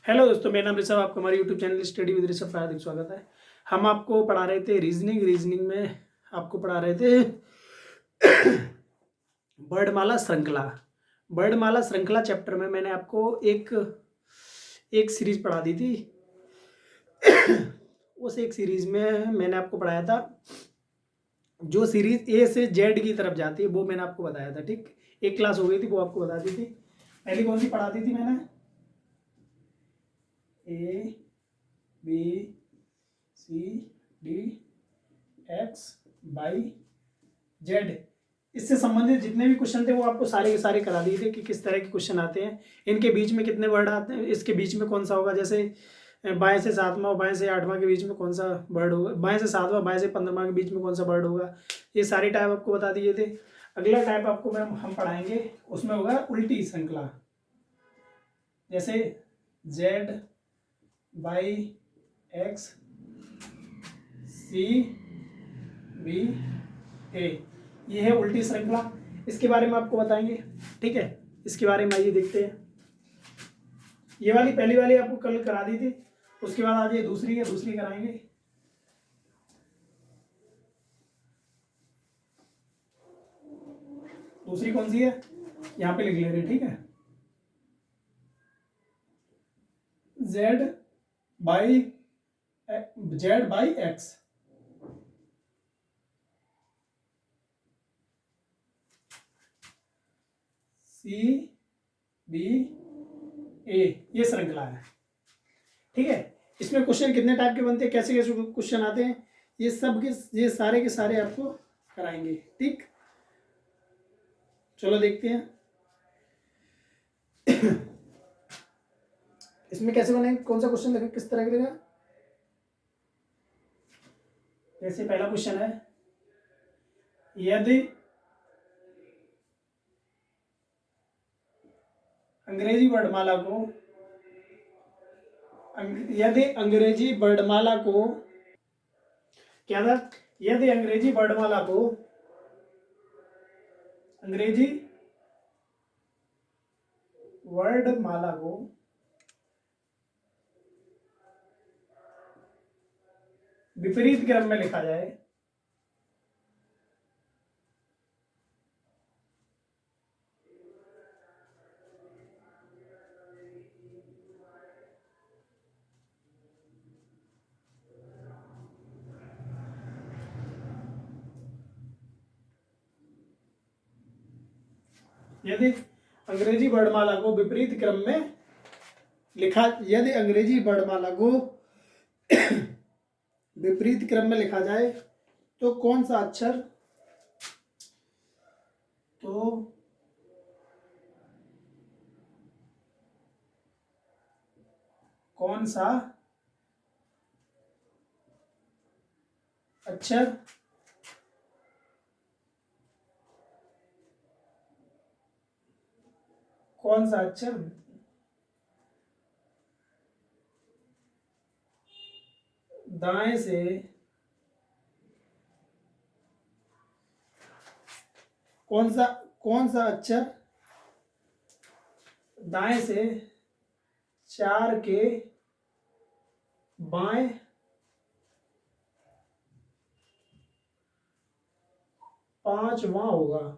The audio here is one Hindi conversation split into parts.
हेलो दोस्तों, मेरा नाम ऋषभ, आपका हमारे YouTube channel study with Rishabh पर हार्दिक स्वागत है। हम आपको पढ़ा रहे थे रीजनिंग में आपको पढ़ा रहे थे वर्णमाला श्रृंखला। वर्णमाला श्रृंखला चैप्टर में मैंने आपको एक एक सीरीज पढ़ा दी थी। उस एक सीरीज में मैंने आपको पढ़ाया था, जो सीरीज ए से जेड की तरफ जाती है वो मैंने आपको बताया था। ठीक, एक क्लास हो गई थी, वो आपको बता दी थी। पहली कौन सी पढ़ा दी थी मैंने? A B C D X Y Z. इससे संबंधित जितने भी क्वेश्चन थे वो आपको सारे के सारे करा दिए थे कि किस तरह के क्वेश्चन आते हैं, इनके बीच में कितने वर्ड आते हैं, इसके बीच में कौन सा होगा। जैसे बाएं से सातवां और बाएं से आठवां के बीच में कौन सा वर्ड होगा, बाएं से सातवां बाएं से 15वां के बीच में कौन सा वर्ड होगा, ये सारे टाइप आपको बता दिए थे। अगला टाइप आपको हम पढ़ाएंगे, उसमें होगा उल्टी श्रृंखला। जैसे Z Y X C B A, ये है उल्टी श्रृंखला। इसके बारे में आपको बताएंगे। ठीक है, इसके बारे में आइए देखते हैं। ये वाली पहली वाली आपको कल करा दी थी, उसके बाद आज ये दूसरी है, दूसरी कराएंगे। दूसरी कौन सी है, यहाँ पे लिख ले रहे। ठीक है, Z Y X C B A, ये श्रृंखला है। ठीक है, इसमें क्वेश्चन कितने टाइप के बनते हैं, कैसे कैसे क्वेश्चन आते हैं, ये सब के ये सारे के सारे आपको कराएंगे। ठीक, चलो देखते हैं इसमें कैसे बनेंगे, कौन सा क्वेश्चन देखें, किस तरह का। जैसे पहला क्वेश्चन है, यदि अंग्रेजी वर्णमाला को क्या था, यदि अंग्रेजी वर्णमाला को विपरीत क्रम में लिखा जाए यदि अंग्रेजी वर्णमाला को विपरीत क्रम में लिखा जाए तो कौन सा अक्षर दाएं से कौन सा अक्षर दाएं से 4 के बाएं 5वां होगा।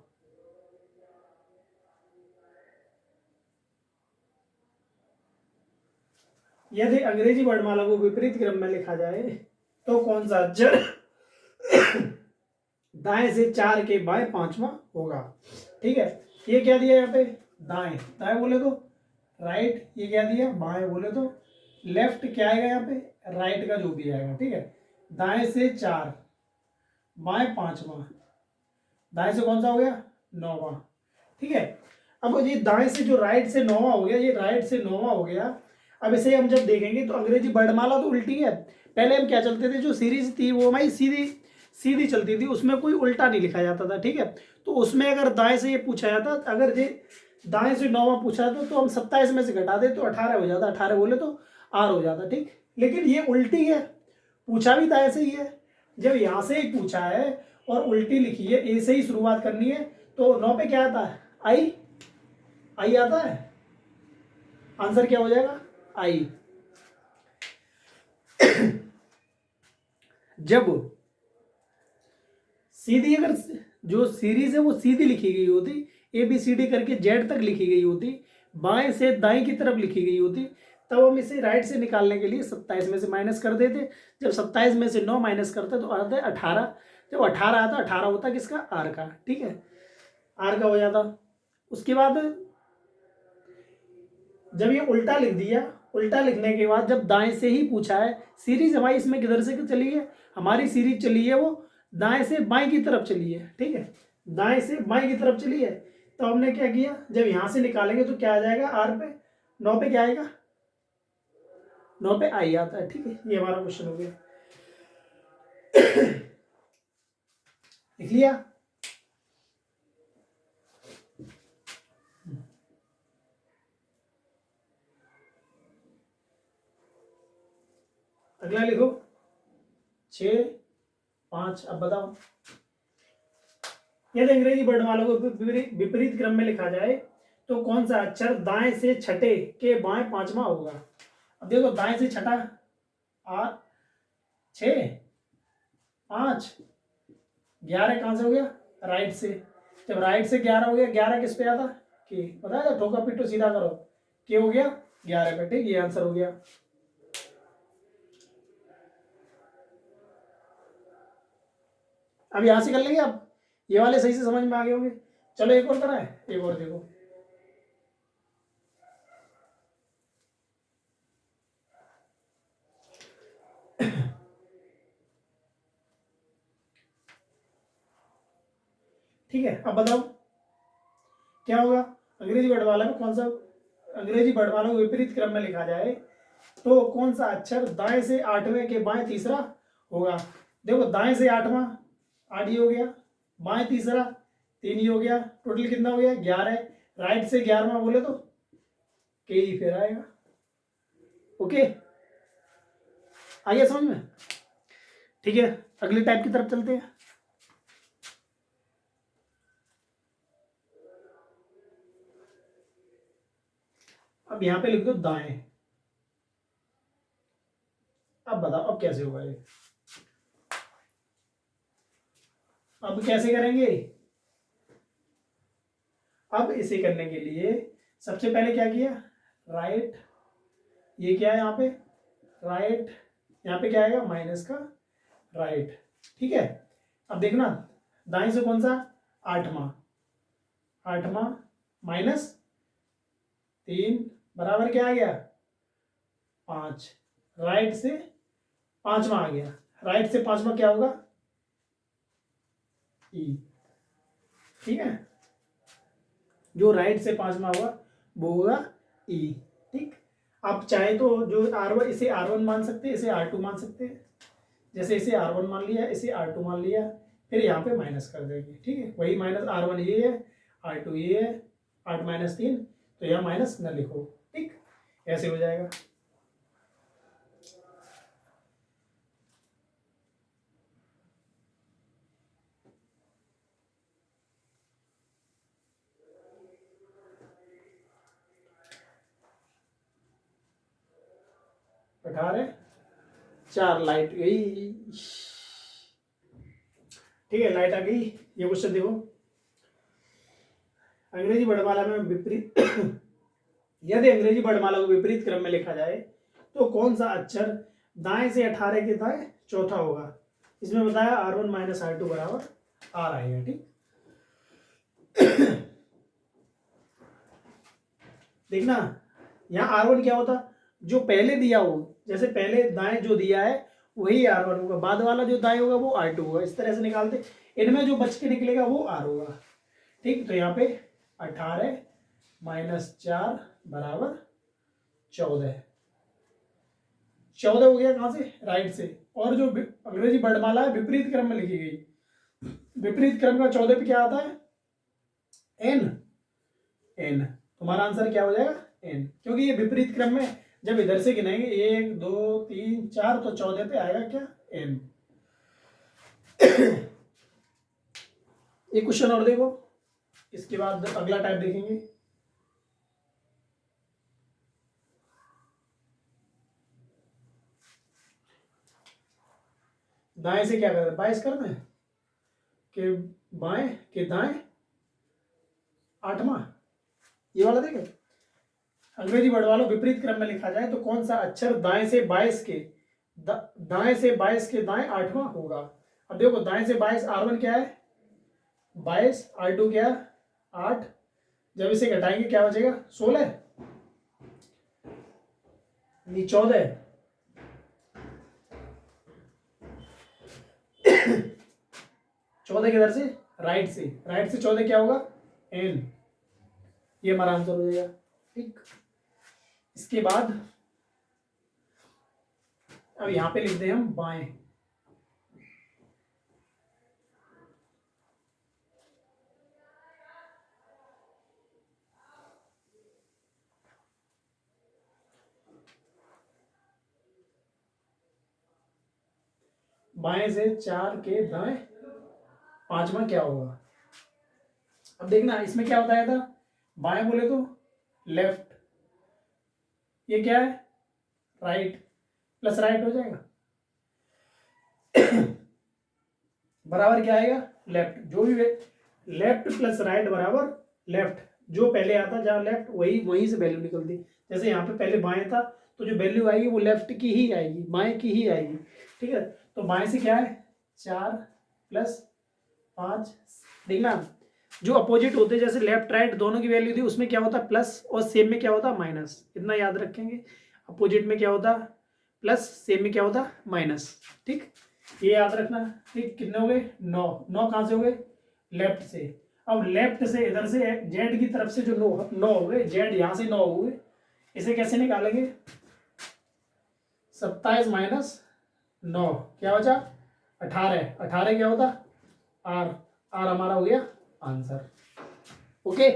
यदि अंग्रेजी वर्णमाला को विपरीत क्रम में लिखा जाए तो कौन सा अक्षर दाएं से 4 के बाएं 5वां होगा। ठीक है, ये क्या दिया यहाँ पे, दाएं बोले तो राइट, ये क्या दिया, बाएं बोले तो लेफ्ट। क्या आएगा यहाँ पे, राइट का जो भी आएगा। ठीक है, दाएं से 4 बाएं 5वां, दाएं से कौन सा हो गया, 9वां। ठीक है, अब ये दाएं से जो राइट से 9वां हो गया, ये राइट से 9वां हो गया। अब इसे हम जब देखेंगे तो अंग्रेजी वर्णमाला तो उल्टी है। पहले हम क्या चलते थे, जो सीरीज थी वो हमारी सीधी चलती थी, उसमें कोई उल्टा नहीं लिखा जाता था। ठीक है, तो उसमें अगर दाएं से ये पूछा जाता, अगर ये दाएं से 9वां पूछा जाता तो हम 27 में से घटा दे तो 18 हो जाता, 18 बोले तो आर हो जाता। ठीक, लेकिन ये उल्टी है, पूछा भी दाएं से ही है। जब यहाँ से ही पूछा है और उल्टी लिखी है, ए से ही शुरुआत करनी है, तो 9 पे क्या आता है, आई आता है। आंसर क्या हो जाएगा, आई। जब सीधी, अगर जो सीरीज है वो सीधी लिखी गई होती, ए बी सी डी करके जेड तक लिखी गई होती, बाएं से दाएं की तरफ लिखी गई होती, तब हम इसे राइट से निकालने के लिए 27 में से माइनस कर देते। जब 27 में से 9 माइनस करते तो आता है 18। जब 18 आता, 18 होता किसका, आर का। ठीक है, आर का हो जाता। उसके बाद जब ये उल्टा लिख दिया, उल्टा लिखने के बाद जब दाएं से ही पूछा है, सीरीज हमारी इसमें किधर से चली है, हमारी सीरीज चली है वो दाएं से बाएं की तरफ चली है। ठीक है, दाएं से बाएं की तरफ चली है, तो हमने क्या किया, जब यहां से निकालेंगे तो क्या आ जाएगा, आर पे 9 पे क्या आएगा, 9 पे आई आता है। ठीक है, ये हमारा क्वेश्चन हो गया। लिख लिया। अगला लिखो 6, 5। अब बताओ, यदि अंग्रेजी वर्णमाला को विपरीत क्रम में लिखा जाए तो कौन सा अक्षर दाएं से छठे के बाएं पांचवा होगा। अब देखो, दाएं से छठा, आर, 6, 5, 11 कहां से हो गया, राइट से। जब राइट से 11 हो गया, 11 किस पे आता, के, बताया था, ठोका पिटो सीधा करो, के हो गया 11 पे। ठीक, ये आंसर हो गया। अब यहां से कर लेंगे, अब ये वाले सही से समझ में आ गए होंगे। चलो एक और करा है, एक और देखो। ठीक है, अब बताओ क्या होगा। अंग्रेजी वर्णमाला में कौन सा, अंग्रेजी वर्णमाला को विपरीत क्रम में लिखा जाए तो कौन सा अक्षर दाएं से 8वें के बाएं तीसरा होगा। देखो, दाएं से 8वां, 8 ही हो गया, बाएं तीसरा 3 ही हो गया, टोटल कितना हो गया 11। राइट से 11वां बोले तो के ही फिर आएगा। ओके, आइए समझ में। ठीक है, अगले टाइप की तरफ चलते हैं। अब यहां पे लिख दो दाएं। अब बताओ, अब कैसे होगा ये, अब कैसे करेंगे। अब इसे करने के लिए सबसे पहले क्या किया, राइट, ये क्या है यहाँ पे, राइट, यहाँ पे क्या आएगा, माइनस का राइट। ठीक है, अब देखना, दाएं से कौन सा, 8वां, 8वां माइनस 3 बराबर क्या आ गया, 5। राइट से 5वां आ गया, राइट से 5वां क्या होगा, ई। ठीक है, जो राइट से 5वां होगा वो होगा ई। ठीक, आप चाहे तो जो R1, इसे R1 मान सकते हैं, इसे R2 मान सकते हैं। जैसे इसे R1 मान लिया, इसे R2 मान लिया, फिर यहाँ पे माइनस कर देंगे। ठीक है, वही माइनस R1 ये है, R2 ये है, 8 माइनस 3, तो यहाँ माइनस न लिखो। ठीक, ऐसे हो जाएगा। अठारह 4, लाइट गई। ठीक है, लाइट आ गई। ये क्वेश्चन देखो, अंग्रेजी वर्णमाला में विपरीत यदि अंग्रेजी वर्णमाला को विपरीत क्रम में लिखा जाए तो कौन सा अक्षर दाएं से 18 के दाएं चौथा होगा। इसमें बताया R1 माइनस R2 बराबर R आएगा। ठीक, देखना, यहाँ R1 क्या होता, जो पहले दिया हो, जैसे पहले दाएं जो दिया है वही R1 होगा, बाद वाला जो दाएं होगा वो R2 होगा। इस तरह से निकालते, इनमें जो बच के निकलेगा वो R होगा। ठीक, तो यहाँ पे 18 माइनस 4 बराबर 14। 14 हो गया कहां से, राइट से। और जो अंग्रेजी वर्णमाला है विपरीत क्रम में लिखी गई, विपरीत क्रम का 14 पे क्या आता है, एन। एन, तुम्हारा आंसर क्या हो जाएगा, एन, क्योंकि ये विपरीत क्रम में जब इधर से गिनेंगे 1 2 3 4 तो 14 पे आएगा क्या, एन। एक क्वेश्चन और देखो, इसके बाद अगला टाइप देखेंगे। दाएं से क्या करते हैं, 22 करते हैं कि बाएं के दाएं 8वां, ये वाला देखें। अंग्रेजी वर्ड वालों विपरीत क्रम में लिखा जाए तो कौन सा अक्षर दाएं से 22 के दाएं से 22 के दाएं 8वां होगा। अब देखो दाएं से 22, R1 क्या है 22, R2 क्या है 8, जब इसे घटाएंगे क्या बचेगा 16, नहीं 14, 14 किधर से, राइट से, राइट से 14 क्या होगा N, ये हमारा आंसर हो जाएगा। ठीक, इसके बाद अब यहां पे लिखते हैं हम बाएं। बाएं से 4 के दाएं 5वां क्या होगा। अब देखना इसमें क्या बताया था, बाएं बोले तो लेफ्ट, ये क्या है राइट, प्लस राइट हो जाएगा बराबर क्या आएगा लेफ्ट, जो भी लेफ्ट प्लस राइट बराबर लेफ्ट, जो पहले आता जहां लेफ्ट वही वहीं से वैल्यू निकलती। जैसे यहाँ पे पहले बाएं था तो जो वैल्यू आएगी वो लेफ्ट की ही आएगी, बाएं की ही आएगी। ठीक है, तो बाएं से क्या है 4 प्लस 5, देखना जो अपोजिट होते जैसे लेफ्ट राइट दोनों की वैल्यू थी उसमें क्या होता प्लस और सेम में क्या होता माइनस, इतना याद रखेंगे। अपोजिट में क्या होता प्लस, सेम में क्या होता माइनस। ठीक, ये याद रखना। ठीक, कितने हो गए 9, 9 कहां से हो गए लेफ्ट से। अब लेफ्ट से इधर से जेड की तरफ से जो 9 हो गए, जेड यहां से 9 हुए, इसे कैसे निकालेंगे 27 माइनस 9 क्या बचा 18, 18 क्या होता आर, आर हमारा हो गया आंसर। ओके,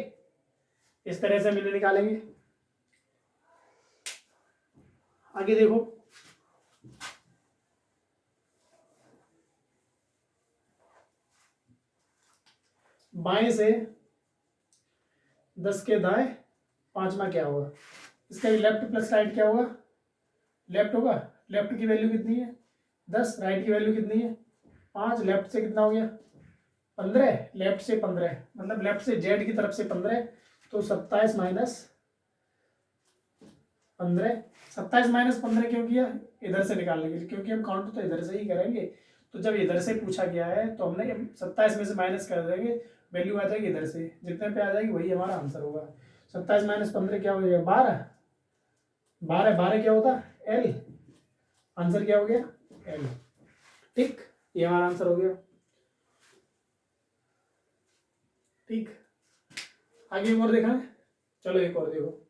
इस तरह से हम इन्हें निकालेंगे। आगे देखो बाएं से 10 के दाएं 5वां क्या होगा, इसका भी लेफ्ट प्लस राइट क्या होगा लेफ्ट होगा। लेफ्ट की वैल्यू कितनी है 10, राइट की वैल्यू कितनी है 5, लेफ्ट से कितना हो गया 15, लेफ्ट से 15 मतलब लेफ्ट से जेड की तरफ से 15, तो 27 माइनस 15, 27 माइनस 15 क्यों किया इधर से निकालने के लिए, क्योंकि हम काउंट तो इधर से ही करेंगे। तो जब इधर से पूछा गया है तो हमने 27 में से माइनस कर देंगे, वैल्यू आ जाएगी इधर से, जितने पे आ जाएगी वही हमारा आंसर होगा। 27 माइनस 15 क्या हो गया 12, 12 12 क्या होता एल, आंसर क्या हो गया एल। ठीक, ये हमारा आंसर हो गया। ठीक, आगे एक और देखा है, चलो एक और देखो।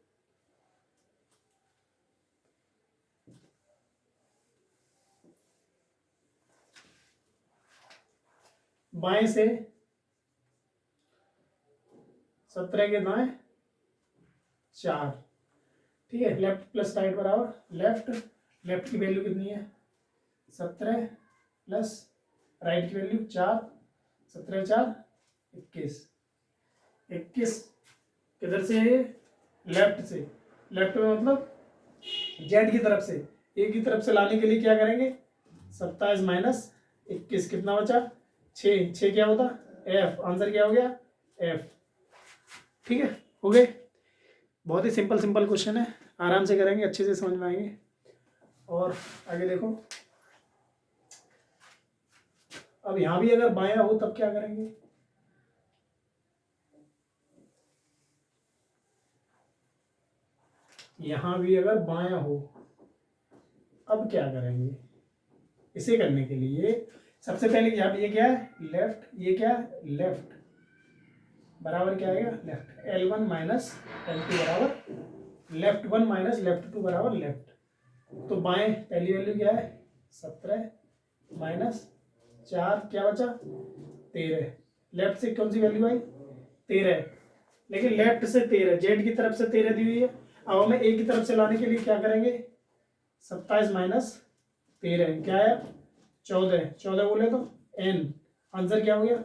बाएं से 17 के दाएं 4, ठीक है, लेफ्ट प्लस राइट बराबर लेफ्ट, लेफ्ट की वैल्यू कितनी है 17 प्लस राइट की वैल्यू 4, 17 4 21, 21 किधर से है लेफ्ट से, लेफ्ट में मतलब जेड की तरफ से, ए की तरफ से लाने के लिए क्या करेंगे 27 माइनस 21 कितना बचा 6, 6 क्या होता एफ, आंसर क्या हो गया एफ। ठीक है, हो गए, बहुत ही सिंपल सिंपल क्वेश्चन है, आराम से करेंगे अच्छे से समझ में आएंगे। और आगे देखो, अब यहां भी अगर बायां हो तब क्या करेंगे, यहां भी अगर बायां हो अब क्या करेंगे। इसे करने के लिए सबसे पहले यहाँ पे ये क्या है लेफ्ट, ये क्या है लेफ्ट, बराबर क्या आएगा लेफ्ट, L1 माइनस L2 बराबर लेफ्ट 1 माइनस लेफ्ट 2 बराबर लेफ्ट। तो बाएं पहली वैल्यू क्या है 17 माइनस 4 क्या बचा 13, लेफ्ट से कौन सी वैल्यू आई 13, लेकिन लेफ्ट से 13, जेड की तरफ से 13 दी हुई है। अब हमें ए की तरफ से लाने के लिए क्या करेंगे 27 माइनस 13 क्या है 14, 14 बोले तो n, आंसर क्या हो गया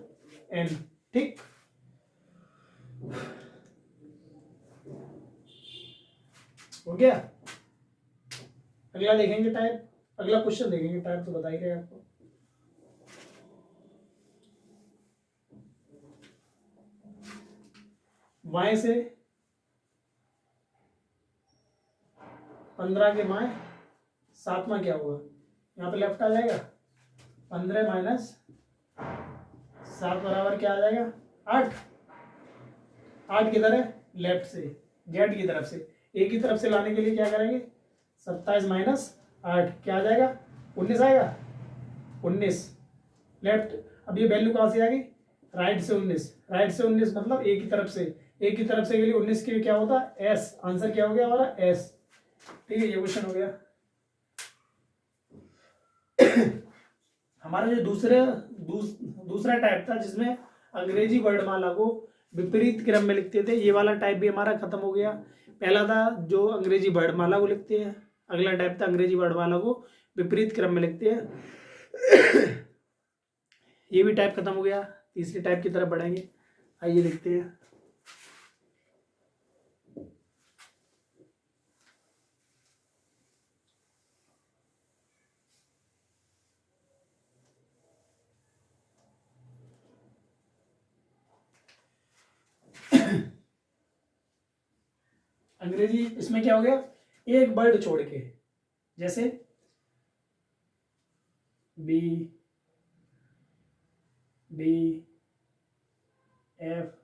n। ठीक, हो गया। अगला देखेंगे टाइप, अगला क्वेश्चन देखेंगे टाइप तो बताइए आपको। बाएं से 15 के बाएं 7वां क्या होगा, यहाँ पे लेफ्ट आ जाएगा। 15 माइनस 7 बराबर क्या आ जाएगा, 8। 8 किधर है, लेफ्ट से, जेड की तरफ से। ए की तरफ से लाने के लिए क्या करेंगे, 27 माइनस 8 क्या आ जाएगा, 19 आएगा। 19 लेफ्ट। अब ये वैल्यू कहाँ से आ गई, राइट से 19। राइट से 19 मतलब ए की तरफ से, ए की तरफ से के लिए 19 के क्या होता है, एस। आंसर क्या हो गया हमारा, एस। ठीक है, ये क्वेश्चन हो गया। हमारा जो दूसरा टाइप था जिसमें अंग्रेजी वर्णमाला को विपरीत क्रम में लिखते थे, ये वाला टाइप भी हमारा खत्म हो गया। पहला था जो अंग्रेजी वर्णमाला को लिखते हैं, अगला टाइप था अंग्रेजी वर्णमाला को विपरीत क्रम में लिखते हैं। ये भी टाइप खत्म हो गया, तीसरे टाइप की तरफ बढ़ेंगे। आइए देखते हैं। अंग्रेजी इसमें क्या हो गया, एक वर्ड छोड़ के, जैसे B D F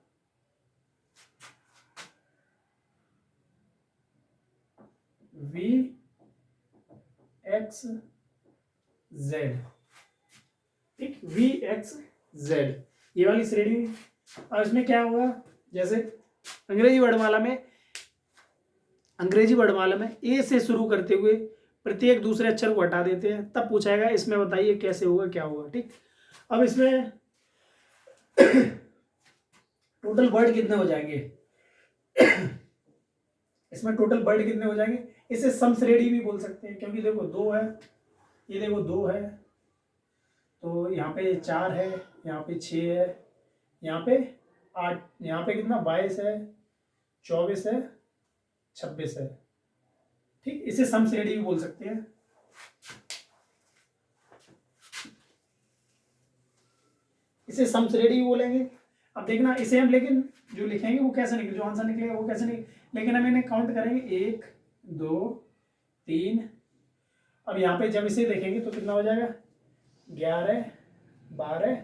V X Z. ठीक, वी एक्स जेड ये वाली श्रेणी। अब इसमें क्या होगा, जैसे अंग्रेजी वर्णमाला में ए से शुरू करते हुए प्रत्येक दूसरे अक्षर को हटा देते हैं, तब पूछाएगा इसमें बताइए कैसे होगा, क्या होगा। ठीक, अब इसमें टोटल वर्ड कितने हो जाएंगे, इसमें टोटल वर्ड कितने हो जाएंगे, इसे सम श्रेणी भी बोल सकते हैं, क्योंकि देखो 2 है, ये देखो 2 है, तो यहाँ पे 4 है, यहाँ पे 6 है, यहाँ पे 8, यहाँ पे कितना 22 है, 24 है, 26 है। ठीक, इसे सम श्रेणी भी बोल सकते हैं। इसे सम श्रेणी भी बोलेंगे। अब देखना इसे हम, लेकिन जो लिखेंगे वो कैसे निकले, जो आंसर निकलेगा वो कैसे निकले, लेकिन हम इन्हें काउंट करेंगे 1 2 3। अब यहाँ पे जब इसे देखेंगे तो कितना हो जाएगा, 11 12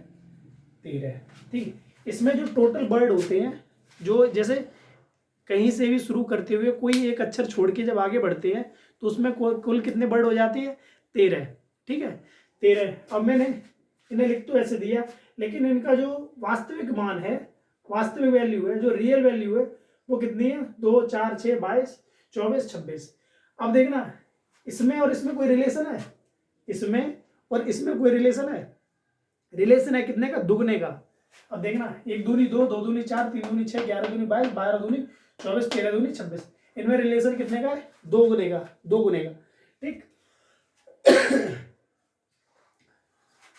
13। ठीक, इसमें जो टोटल वर्ड होते हैं, जो जैसे कहीं से भी शुरू करते हुए कोई एक अक्षर छोड़ के जब आगे बढ़ते हैं तो उसमें कुल कितने वर्ड हो जाते हैं, 13। ठीक है, 13। अब मैंने इन्हें लिख तो ऐसे दिया, लेकिन इनका जो वास्तविक मान है, वास्तविक वैल्यू है, जो रियल वैल्यू है, वो कितनी है, 2 4 6 22 24 26। अब देखना इसमें और इसमें कोई रिलेशन है, इसमें और इसमें कोई रिलेशन है, रिलेशन है कितने का, दुगने का। अब देखना 1 दूनी 2 2 दूनी 4 3 दूनी 6 11 दूनी 22 12 दूनी 24 13 दूनी 26। इनमें रिलेशन कितने का है, 2 गुने का, 2 गुने का। ठीक,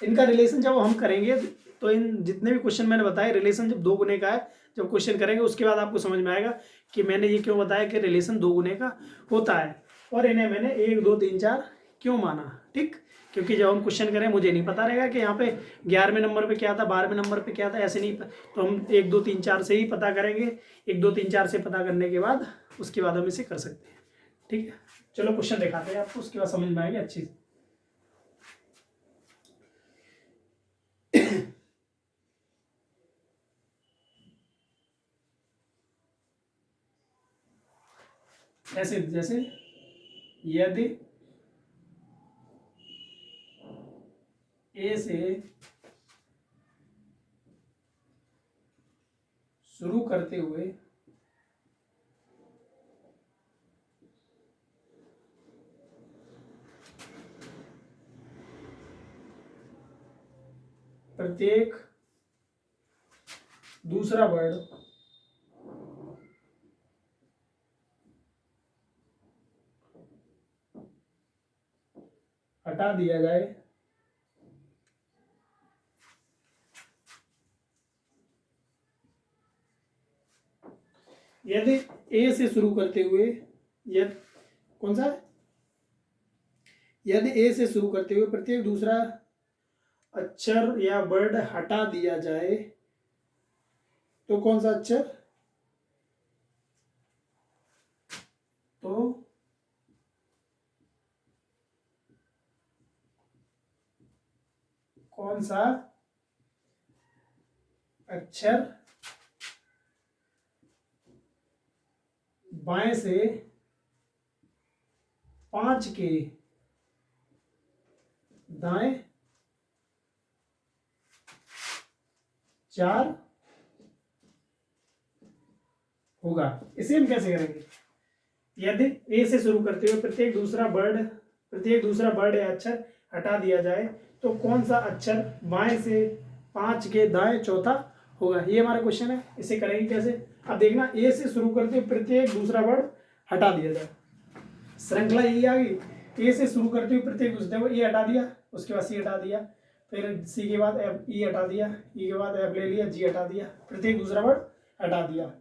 इनका रिलेशन जब हम करेंगे तो इन जितने भी क्वेश्चन मैंने बताए, रिलेशन जब 2 गुने का है, जब क्वेश्चन करेंगे उसके बाद आपको समझ में आएगा कि मैंने ये क्यों बताया कि रिलेशन 2 गुने का होता है, और इन्हें मैंने 1 2 3 4 क्यों माना। ठीक, क्योंकि जब हम क्वेश्चन करें मुझे नहीं पता रहेगा कि यहाँ पे 11वें नंबर पे क्या था, 12वें नंबर पे क्या था, ऐसे नहीं, तो हम 1 2 3 4 से ही पता करेंगे। 1 2 3 4 से पता करने के बाद उसके बाद हम इसे कर सकते हैं। ठीक है, चलो क्वेश्चन दिखाते हैं आपको, उसके बाद समझ में आएगी अच्छी। ऐसे जैसे यदि ए से शुरू करते हुए प्रत्येक दूसरा वर्ड हटा दिया जाए यदि ए से शुरू करते हुए, यदि कौन सा, यदि ए से शुरू करते हुए प्रत्येक दूसरा अक्षर या वर्ड हटा दिया जाए, तो कौन सा अक्षर, तो कौन सा अक्षर बाएं से 5 के दाएं 4 होगा। इसे हम कैसे करेंगे? यदि ए से शुरू करते हुए प्रत्येक दूसरा वर्ड या अक्षर हटा दिया जाए तो कौन सा अक्षर बाएं से 5 के दाएं चौथा होगा, ये हमारा क्वेश्चन है। इसे करेंगे कैसे? अब देखना, ए से शुरू करते हुए प्रत्येक दूसरा वर्ड हटा दिया जाए। श्रृंखला यही आ गई, ए से शुरू करते हुए प्रत्येक दूसरे को ए हटा दिया, उसके बाद सी हटा दिया, फिर सी के बाद एफ, ई हटा दिया, ई के बाद एफ ले लिया, जी हटा दिया, प्रत्येक दूसरा वर्ड हटा दिया।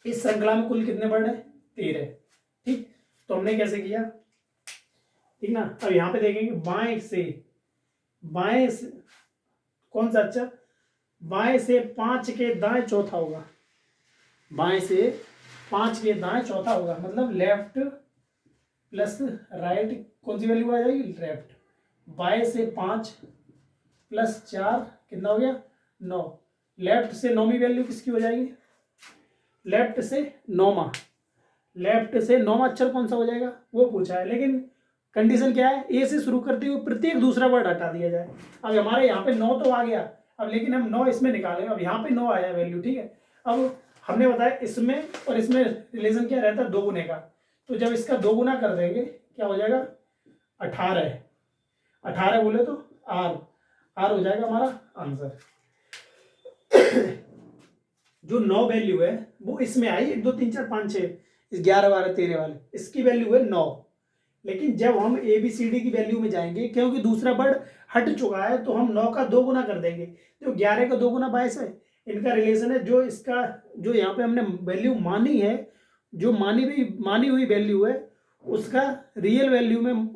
इस श्रृंखला में कुल कितने वर्ड है? 13। ठीक, तो हमने कैसे किया, ठीक ना। अब यहां पे देखेंगे बाएं से कौन सा अक्षर बाएं से 5 के दाएं चौथा होगा, बाएं से 5 के दाएं चौथा होगा, मतलब लेफ्ट प्लस राइट कौन सी वैल्यू आ जाएगी? लेफ्ट। बाएं से 5 प्लस 4 कितना हो गया? 9। लेफ्ट से 9वीं वैल्यू किसकी हो जाएगी? लेफ्ट से 9वां अक्षर कौन सा हो जाएगा वो पूछा है, लेकिन कंडीशन क्या है? ए से शुरू करते हुए प्रत्येक दूसरा वर्ड हटा दिया जाए। अब हमारे यहाँ पे 9 तो आ गया, अब लेकिन हम 9 इसमें निकालें। अब यहाँ पे 9 आया वैल्यू, ठीक है। अब हमने बताया इसमें और इसमें रिलेशन क्या रहता है? 2 गुने का। तो जब इसका 2 गुना कर देंगे क्या हो जाएगा? 18 बोले तो आर हो जाएगा हमारा आंसर। जो 9 वैल्यू है वो इसमें आई 1 2 3 4 5 6, इस 11 12 13 वाले, इसकी वैल्यू है 9। लेकिन जब हम ए बी सी डी की वैल्यू में जाएंगे, क्योंकि दूसरा वर्ड हट चुका है, तो हम 9 का 2 गुना कर देंगे। तो 11 का 2 गुना 22 है। इनका रिलेशन है, जो यहाँ पे हमने वैल्यू मानी है, जो मानी हुई वैल्यू है, उसका रियल वैल्यू में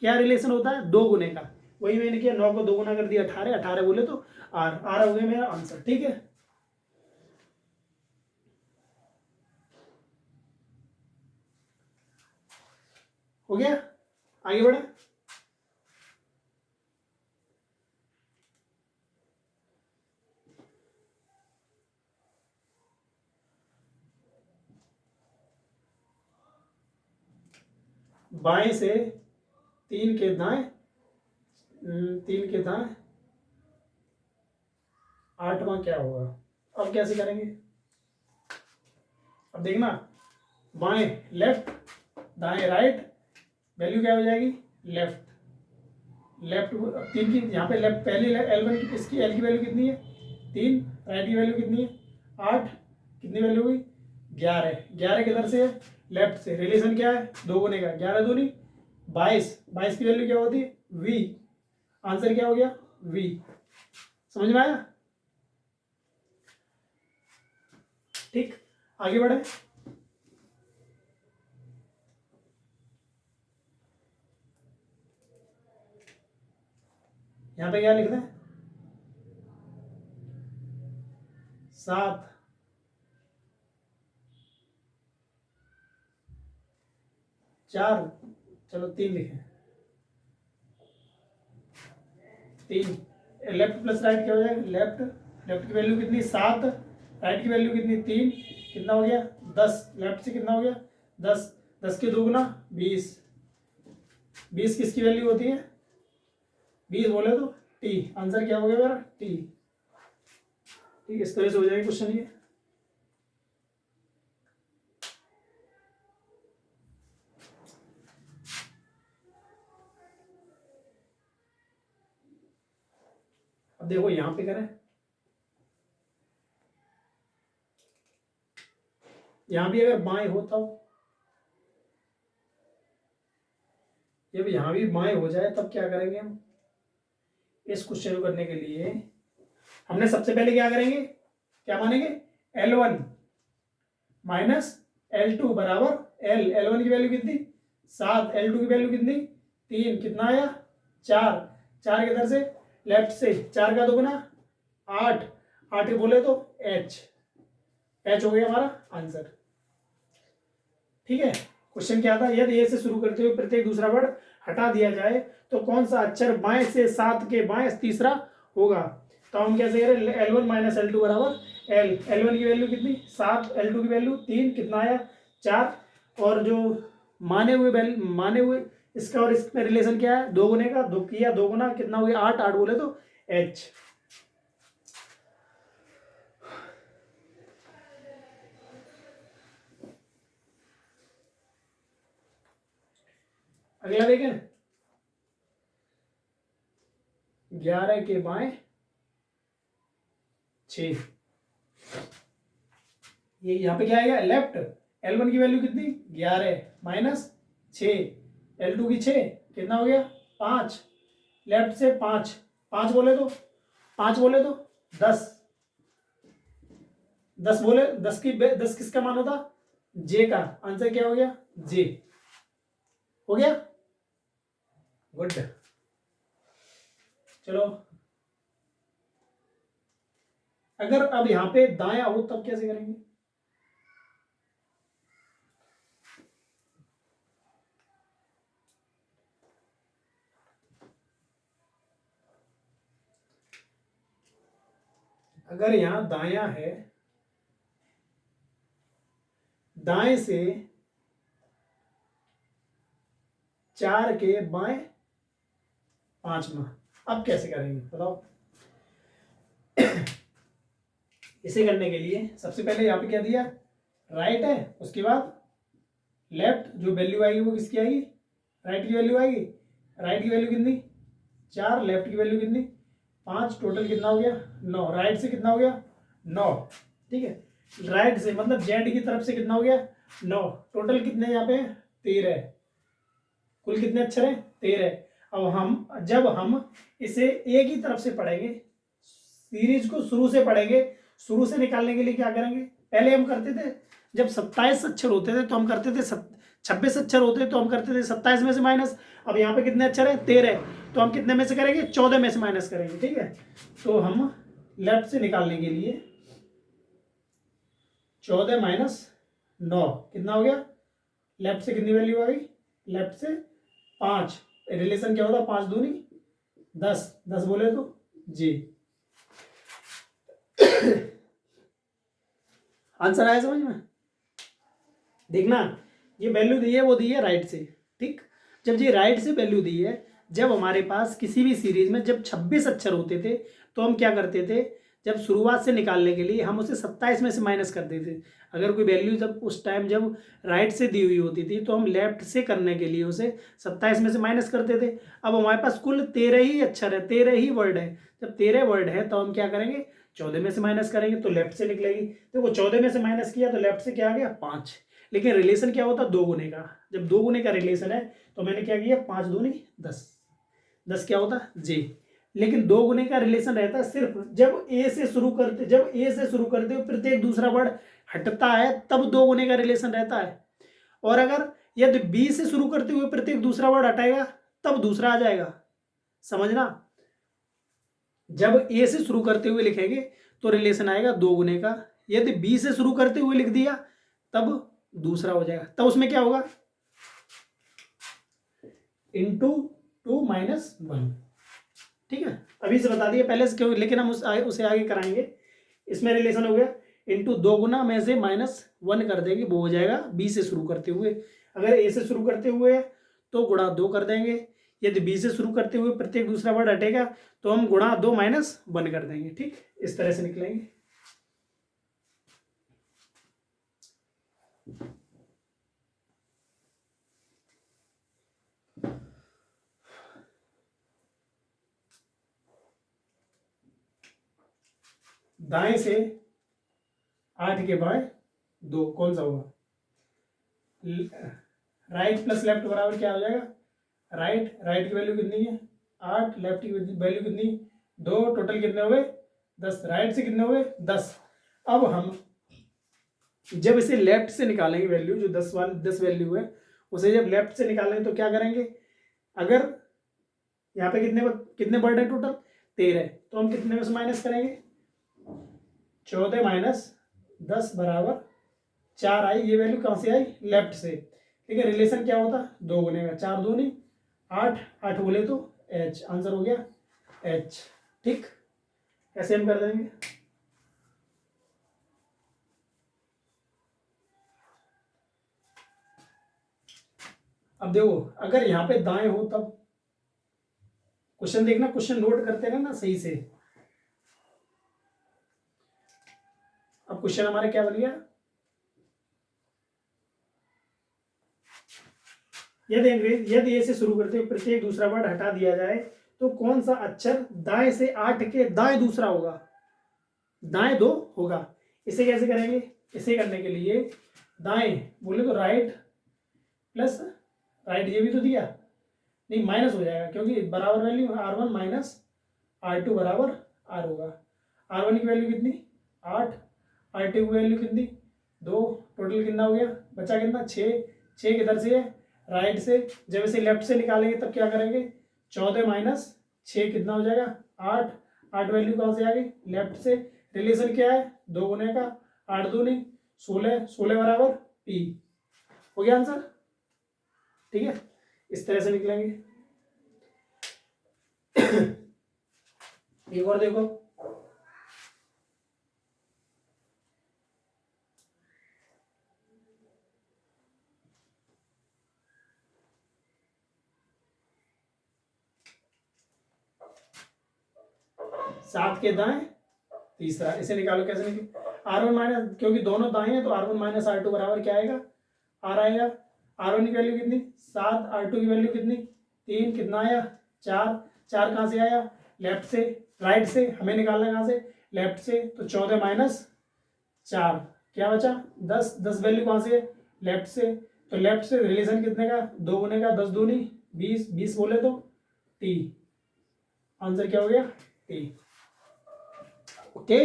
क्या रिलेशन होता है? 2 गुने का। वही मैंने किया, 9 को 2 गुना कर दिया 18 बोले तो आर हो गया मेरा आंसर। ठीक है, हो गया। आगे बढ़े। बाएं से 3 के दाएं 8वां क्या होगा? अब कैसे करेंगे? अब देखना, बाएं लेफ्ट, दाएं राइट, वैल्यू क्या हो जाएगी? लेफ्ट 3 की, यहाँ पे लेफ्ट पहली L1 की, इसकी L की वैल्यू कितनी है? 3, राइट की वैल्यू कितनी है? 8, कितनी वैल्यू हुई? 11 किधर से है? लेफ्ट से। रिलेशन क्या है? 2 गुने का, 11 दूनी 22 की वैल्यू क्या होती है? V। आंसर क्या हो गया? V। समझ में आया? ठीक, आगे बढ़े। यहां पे क्या लिख रहे हैं? 7, 4, चलो 3 लिखे। 3, लेफ्ट प्लस राइट क्या हो जाएगा? लेफ्ट की वैल्यू कितनी? 7, राइट की वैल्यू कितनी? 3, कितना हो गया? 10। लेफ्ट से कितना हो गया? 10 के 2 गुना 20 किसकी वैल्यू होती है? 20 बोले तो टी। आंसर क्या हो गया मेरा? टी। ठीक, इस तरह से हो जाएगा क्वेश्चन ये। अब देखो यहां पे करें, यहां भी अगर बाएं हो तब, जब यहां भी बाएं हो जाए तब क्या करेंगे हम? इस क्वेश्चन को करने के लिए हमने सबसे पहले क्या करेंगे? क्या मानेंगे? L1 माइनस L2 बराबर L1 की वैल्यू कितनी? 7, L2 की वैल्यू कितनी? 3, कितना आया? 4 किधर से? लेफ्ट से। 4 का 2 गुना 8 के बोले तो H हो गया हमारा आंसर। ठीक है, क्वेश्चन क्या था, यदि ए से शुरू करते हुए प्रत्येक दूसरा वर्ड हटा दिया जाए तो कौन सा अक्षर बाएं से 7 के बाएं तीसरा होगा। तो हम कैसे करें, L1 माइनस L2 बराबर L1 की वैल्यू कितनी 7, L2 की वैल्यू 3, कितना आया 4, और जो माने हुए इसका और इसमें रिलेशन क्या है, दो गुने का, दो किया दो गुना कितना हो गया 8, 8 बोले तो H। अगला देखें, 11 के बाएं 6, ये यहाँ पे क्या आएगा लेफ्ट, L1 की वैल्यू कितनी 11 माइनस 6, L2 की 6 कितना हो गया 5, लेफ्ट से 5, 5 बोले तो 10, 10 बोले 10 किसका मान होता, जे का, आंसर क्या हो गया जे, हो गया गुड। चलो अगर अब यहां पे दाया हो तब कैसे करेंगे, अगर यहां दाया है, दाएं से 4 के बाएं 5वां, अब कैसे करेंगे बताओ। इसे करने के लिए सबसे पहले यहाँ पे क्या दिया, राइट है, उसके बाद लेफ्ट, जो वैल्यू आएगी वो किसकी आएगी, राइट की वैल्यू आएगी, राइट की वैल्यू कितनी 4, लेफ्ट की वैल्यू कितनी 5, टोटल कितना हो गया 9, राइट से कितना हो गया 9, ठीक है, राइट से मतलब जेड की तरफ से कितना हो गया 9, टोटल कितने यहाँ पे 13, कुल कितने अक्षर हैं 13। अब जब हम इसे एक ही तरफ से पढ़ेंगे, सीरीज को शुरू से पढ़ेंगे, शुरू से निकालने के लिए क्या करेंगे, पहले हम करते थे जब 27 अक्षर होते थे तो हम करते थे 26 अक्षर होते तो हम करते थे 27 में से माइनस। अब यहाँ पे कितने अक्षर है 13, तो हम कितने में से करेंगे 14 में से माइनस करेंगे, ठीक है। तो हम लेफ्ट से निकालने के लिए 14 माइनस 9 कितना हो गया, लेफ्ट से कितनी वैल्यू आ गई, लेफ्ट से 5, रिलेशन क्या होता 5 दूनी 10, 10 बोले तो जी। आंसर आया समझ में, देखना ये वैल्यू दी है वो दी है राइट से, ठीक। जब ये राइट से वैल्यू दी है, जब हमारे पास किसी भी सीरीज में जब 26 अक्षर होते थे तो हम क्या करते थे, जब शुरुआत से निकालने के लिए हम उसे 27 में से माइनस कर देते थे। अगर कोई वैल्यू जब उस टाइम जब राइट से दी हुई होती थी तो हम लेफ्ट से करने के लिए उसे 27 में से माइनस करते थे। अब हमारे पास कुल 13 ही अक्षर है, 13 ही वर्ड है, जब 13 वर्ड है तो हम क्या करेंगे 14 में से माइनस करेंगे तो लेफ्ट से निकलेगी। देखो 14 में से माइनस किया तो लेफ्ट से क्या आ गया 5, लेकिन रिलेशन क्या होता दो गुने का, जब दो गुने का रिलेशन है तो मैंने क्या किया 5 दूनी 10, 10 क्या होता जे। लेकिन दो गुने का रिलेशन रहता है सिर्फ जब ए से शुरू करते हो प्रत्येक दूसरा वर्ड हटता है तब दो गुने का रिलेशन रहता है, और अगर यदि बी से शुरू करते हुए प्रत्येक दूसरा वर्ड हटाएगा तब दूसरा आ जाएगा, समझना। जब ए से शुरू करते हुए लिखेंगे तो रिलेशन आएगा दो गुने का, यदि बी से शुरू करते हुए लिख दिया तब दूसरा हो जाएगा, तब उसमें क्या होगा इंटू 2 माइनस 1, ठीक है। अभी से बता दिए पहले से क्यों, लेकिन हम उसे आगे कराएंगे। इसमें रिलेशन हो गया इंटू 2 गुना में से -1 कर देंगे, वो हो जाएगा बी से शुरू करते हुए। अगर ए से शुरू करते हुए तो गुणा 2 कर देंगे, यदि बी से शुरू करते हुए प्रत्येक दूसरा वर्ड हटेगा तो हम गुणा 2 माइनस 1 कर देंगे, ठीक। इस तरह से निकलेंगे। दाएं से 8 के बाएं 2 कौन सा होगा, राइट प्लस लेफ्ट बराबर क्या हो जाएगा, राइट की वैल्यू कितनी है 8, लेफ्ट की वैल्यू कितनी 2, टोटल कितने हो गए 10, राइट से कितने हो गए 10। अब हम जब इसे लेफ्ट से निकालेंगे वैल्यू, जो 10 वैल्यू है उसे जब लेफ्ट से निकालेंगे तो क्या करेंगे, अगर यहाँ पे कितने वर्ड है टोटल 13, तो हम कितने में से माइनस करेंगे 14 माइनस 10 बराबर 4 आई, ये वैल्यू कहाँ से आई, लेफ्ट से। ठीक है, रिलेशन क्या होता, 2 गुने का, 4 दूनी 8, 8 बोले तो एच, आंसर हो गया एच। ठीक, ऐसे हम कर देंगे। अब देखो अगर यहाँ पे दाएं हो तब क्वेश्चन देखना, क्वेश्चन नोट करते रहना सही से। अब क्वेश्चन हमारा क्या बन गया, यदि अंग्रेज यदि ए से शुरू करते हुए प्रत्येक दूसरा वर्ड हटा दिया जाए तो कौन सा अक्षर दाएं से 8 के दाएं दूसरा होगा, दाएं 2 होगा। इसे कैसे करेंगे, इसे करने के लिए दाएं बोले तो राइट प्लस राइट, ये भी तो दिया नहीं, माइनस हो जाएगा क्योंकि बराबर वैल्यू R1 माइनस R2 बराबर R होगा। R1 की वैल्यू कितनी 8, R2 की वैल्यू कितनी 2, टोटल कितना हो गया, बचा कितना 6, 6 किधर से है, राइट से। जब इसे लेफ्ट से निकालेंगे तब क्या करेंगे, 14 माइनस 6 कितना हो जाएगा 8, 8 वैल्यू कहाँ से आ गई, लेफ्ट से। रिलेशन क्या है, 2 गुने का, 8 दूनी 16, 16 बराबर P, हो गया आंसर। ठीक है, इस तरह से निकलेंगे। एक और देखो, सात के दाएं तीसरा, इसे निकालो, कैसे निकले, R1 माइनस, क्योंकि दोनों दाएं हैं तो R1 माइनस R2 बराबर क्या आएगा, R आएगा। R1 की वैल्यू कितनी 7, R2 की वैल्यू कितनी 3, कितना आया 4, 4 कहाँ से आया, लेफ्ट से, राइट से, हमें निकालना है कहाँ से, लेफ्ट से। तो 14 माइनस 4 क्या बचा 10, 10 वैल्यू कहाँ से है, लेफ्ट से। तो लेफ्ट से रिलेशन कितने का, 2 गुने का, 10 दूनी 20, 20 बोले तो T, आंसर क्या हो गया T। ओके,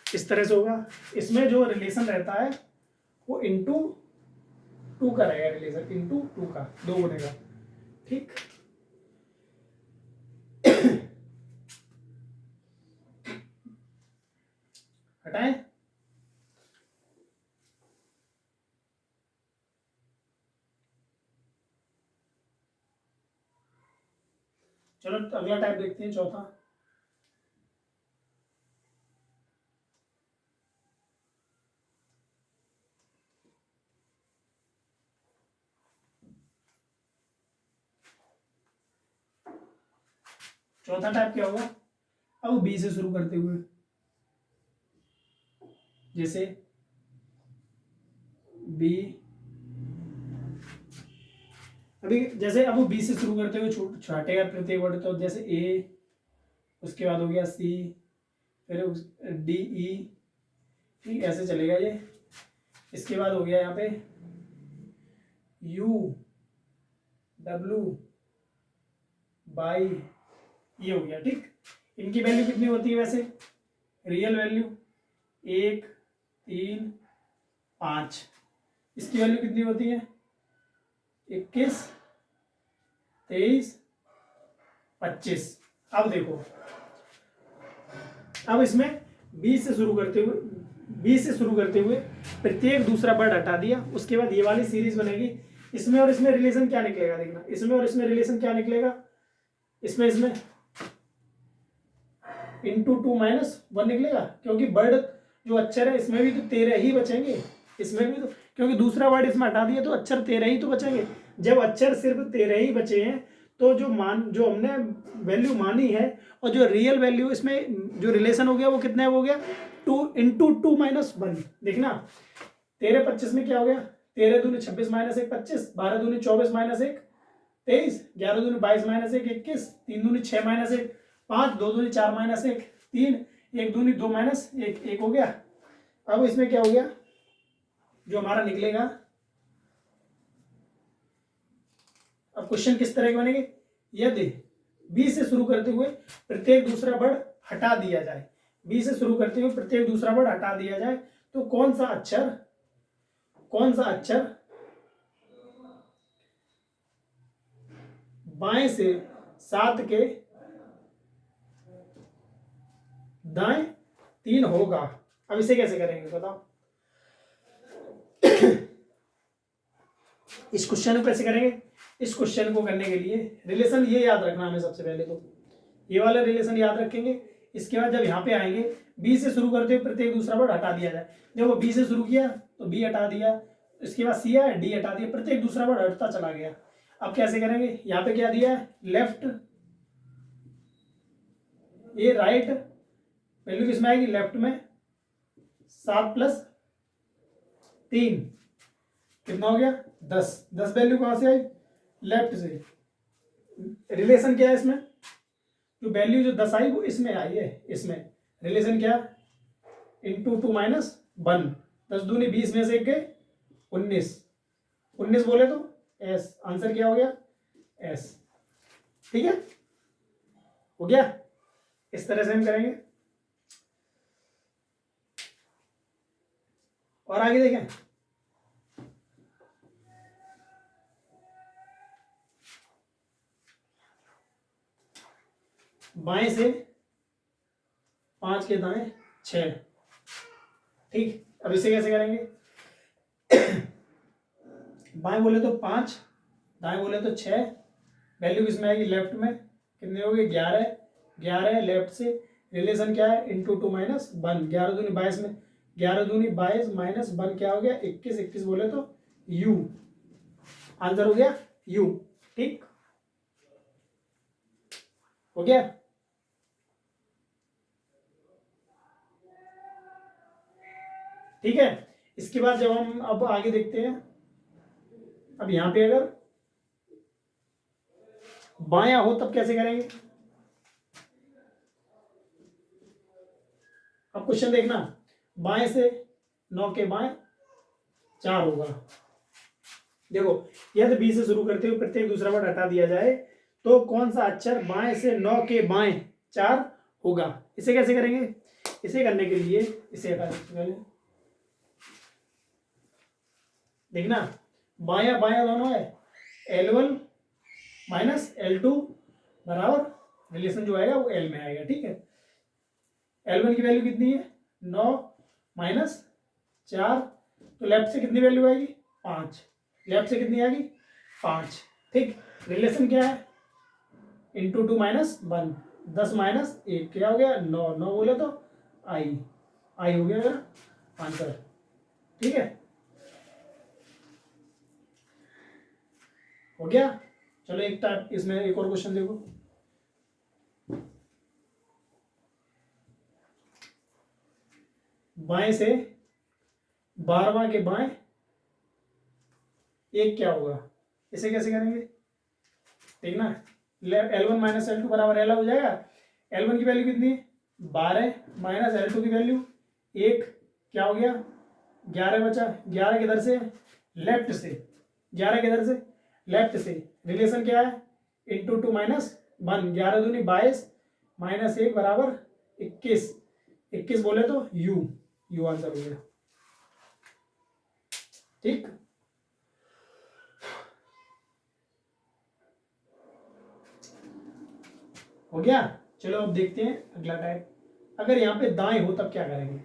इस तरह से होगा। इसमें जो रिलेशन रहता है वो इंटू 2 का रहेगा, रिलेशन इंटू 2 का, 2 गुने का। ठीक, हटाएं। चलो अगला टाइप देखते हैं, चौथा। चौथा टाइप क्या होगा, अब बी से शुरू करते हुए, जैसे बी, अभी जैसे अब बी से शुरू करते हुए छाटेगा प्रत्येक वर्ड, तो जैसे ए, उसके बाद हो गया सी, फिर डी ई, ठीक ऐसे चलेगा ये। इसके बाद हो गया यहाँ पे यू डब्ल्यू बाई, ये हो गया। ठीक, इनकी वैल्यू कितनी होती है वैसे, रियल वैल्यू 1, 3, 5, इसकी वैल्यू कितनी होती है 21, 23, 25। अब देखो, अब इसमें 20 से शुरू करते हुए, 20 से शुरू करते हुए प्रत्येक दूसरा वर्ड हटा दिया, उसके बाद ये वाली सीरीज बनेगी। इसमें और इसमें रिलेशन क्या निकलेगा, देखना, इसमें और इसमें रिलेशन क्या निकलेगा, इसमें इंटू 2 माइनस 1 निकलेगा, क्योंकि वर्ड जो अक्षर है इसमें भी तो 13 ही बचेंगे, इसमें भी तो, क्योंकि दूसरा वर्ड इसमें हटा दिया तो अक्षर 13 ही तो बचेंगे। जब अक्षर सिर्फ 13 ही बचे हैं तो जो हमने वैल्यू मानी है और जो रियल वैल्यू इसमें जो रिलेशन हो गया वो कितना हो गया 2 इंटू 2 माइनस 1। देखना 13 25 में क्या हो गया, 13 दूनी 26 माइनस 1 25, 12 दूनी 24 माइनस 1 23, 11 दूनी 22 माइनस 1 21, 3 दूनी 6 माइनस 1 5, 2 दूनी 4 माइनस 1 3, 1 दूनी 2 माइनस 1 1 हो गया। अब इसमें क्या हो गया, जो हमारा निकलेगा, अब क्वेश्चन किस तरह के बनेंगे, यदि बी से शुरू करते हुए प्रत्येक दूसरा वर्ड हटा दिया जाए, बी से शुरू करते हुए प्रत्येक दूसरा वर्ड हटा दिया जाए तो कौन सा अक्षर बाएं से 7 के दाएं 3 होगा। अब इसे कैसे करेंगे बताओ, इस क्वेश्चन को कैसे करेंगे? इस क्वेश्चन को करने के लिए रिलेशन ये याद रखना हमें, सबसे पहले तो ये वाला रिलेशन याद रखेंगे। इसके बाद जब यहाँ पे आएंगे बी से शुरू करते हुए प्रत्येक दूसरा वर्ड हटा दिया जाए। देखो बी से शुरू किया तो बी हटा दिया, इसके बाद सी है डी हटा दिया, प्रत्येक दूसरा वर्ड हटता चला गया। अब कैसे करेंगे? यहाँ पे क्या दिया है? लेफ्ट, ये राइट, वैल्यू किसमें आएगी? लेफ्ट में। 7 + 3 कितना हो गया? 10। 10 वैल्यू कहां से आई? लेफ्ट से। रिलेशन क्या है इसमें? जो वैल्यू जो 10 आई वो इसमें आई है, इसमें रिलेशन क्या? इंटू 2 - 1। 10 दूनी 20 में से एक गए 19। 19 बोले तो एस, आंसर क्या हो गया? एस। ठीक है, हो गया। इस तरह से हम करेंगे। और आगे देखें, बाएं से 5 के दाएं 6। ठीक, अब इसे कैसे करेंगे? बाएं बोले तो 5, दाएं बोले तो 6। वैल्यू किसमें आएगी? लेफ्ट में। कितने हो गए? 11। 11 लेफ्ट से। रिलेशन क्या है? इंटू 2 - 1। 11 दूनी 22 में, 11 दूनी 22 - 1 क्या हो गया? 21। 21 बोले तो यू, आंसर हो गया यू। ठीक, हो गया। ठीक है, इसके बाद जब हम अब आगे देखते हैं, अब यहां पे अगर बायां हो तब कैसे करेंगे? अब क्वेश्चन देखना, बाएं से 9 के बाएं 4 होगा। देखो यदि बी से शुरू करते हुए प्रत्येक दूसरा वर्ड हटा दिया जाए तो कौन सा अक्षर बाएं से 9 के बाएं 4 होगा? इसे कैसे करेंगे? इसे करने के लिए इसे हटा देते पहले। देखना, बायां बायां दोनों है, L1 - L2 बराबर, रिलेशन जो आएगा वो L में आएगा। ठीक है, L1 की वैल्यू कितनी है? 9 - 4, तो लेफ्ट से कितनी वैल्यू आएगी? 5। लेफ्ट से कितनी आएगी? 5। ठीक, रिलेशन क्या है? इंटू 2 - 1। 10 - 1 क्या हो गया? 9। 9 बोले तो आई, आई हो गया मेरा आंसर। ठीक है, हो गया। चलो एक टाइप इसमें एक और क्वेश्चन देखो। बाएं से 12वां के बाएं 1 क्या होगा? इसे कैसे करेंगे? देखना, L1 - L2 बराबर L हो जाएगा। L1 की वैल्यू कितनी? 12 - L2 की वैल्यू 1 क्या हो गया? 11 बचा। 11 किधर से? लेफ्ट से। 11 किधर से? लेफ्ट से। रिलेशन क्या है? इंटू 2 - 1। 11 दूनी 22 -1 बराबर 21। 21 बोले तो यू, यू आंसर हो गया। ठीक, हो गया। चलो अब देखते हैं अगला टाइप। अगर यहाँ पे दाएं हो तब क्या करेंगे?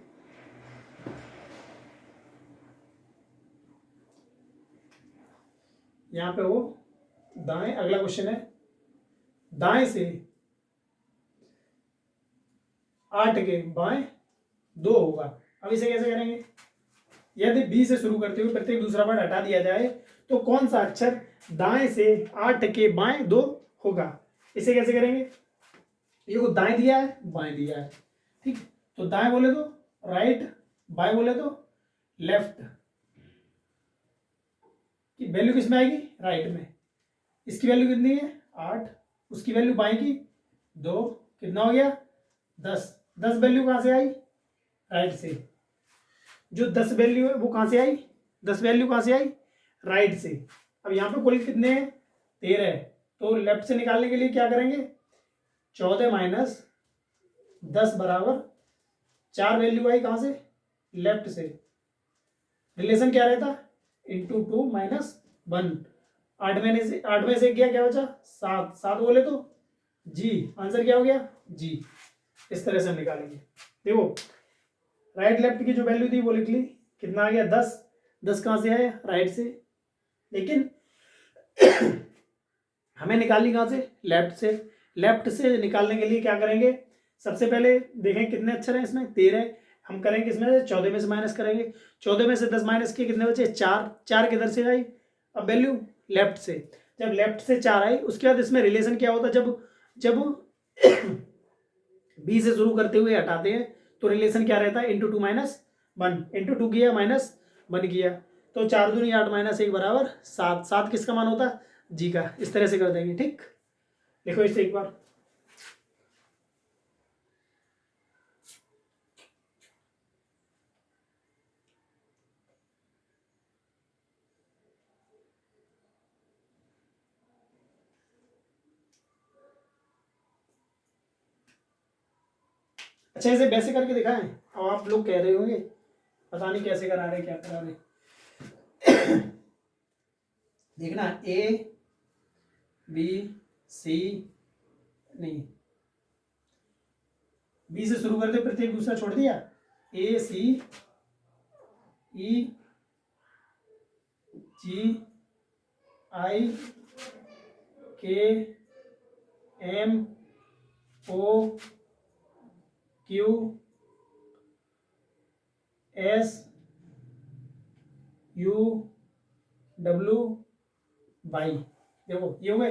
यहाँ पे हो दाएं, अगला क्वेश्चन है दाएं से 8 के बाएं 2 होगा। अब इसे कैसे करेंगे? यदि बी से शुरू करते हुए प्रत्येक दूसरा वर्ड हटा दिया जाए तो कौन सा अक्षर दाएं से 8 के बाएं 2 होगा? इसे कैसे करेंगे? ये को दाएं दिया है, बाएं दिया है। ठीक, तो दाएं बोले तो राइट, बाएं बोले तो लेफ्ट। की वैल्यू किसमें आएगी? राइट में। इसकी वैल्यू कितनी है? 8। उसकी वैल्यू बाएं की 2, कितना हो गया? 10। 10 वैल्यू कहां से आई? राइट से। जो 10 वैल्यू है वो कहां से आई? 10 वैल्यू कहां से आई? राइट से। अब यहाँ पे कुल कितने हैं? 13। तो लेफ्ट से निकालने के लिए क्या करेंगे? 14 - 10 बराबर 4 वैल्यू आई कहां से? लेफ्ट से। रिलेशन क्या रहता? इंटू 2 - 1। 8 में से गया क्या बचा? 7। 7 बोले तो जी, आंसर क्या हो गया? जी। इस तरह से हम निकालेंगे। देखो राइट लेफ्ट की जो वैल्यू थी वो लिख ली, कितना आ गया? 10। 10 कहां से आया? राइट से। लेकिन हमें निकालनी कहाँ से, लेफ्ट से। लेफ्ट से निकालने के लिए क्या करेंगे, सबसे पहले देखें कितने अक्षर हैं इसमें, 13। हम करेंगे इसमें से 14 में से माइनस करेंगे, 14 में से 10 माइनस किए कितने बचे, 4। 4 किधर से आई, अब वैल्यू लेफ्ट से। जब लेफ्ट से 4 आई उसके बाद इसमें रिलेशन क्या होता, जब जब बी से शुरू करते हुए हटाते हैं तो रिलेशन क्या रहता है, इंटू 2 माइनस 1, इंटू 2 किया माइनस 1 किया, तो 4 दूनी 8 माइनस 1 बराबर 7। 7 किसका मान होता, जी का। इस तरह से कर देंगे, ठीक। देखो इसे एक बार, अच्छा इसे वैसे करके दिखाएं। अब आप लोग कह रहे होंगे पता नहीं कैसे करा रहे, क्या करा रहे। देखना, ए बी सी, नहीं, बी से शुरू करते प्रत्येक दूसरा छोड़ दिया, ए सी ई G I K M O Q S U W Y. देखो ये हो गए,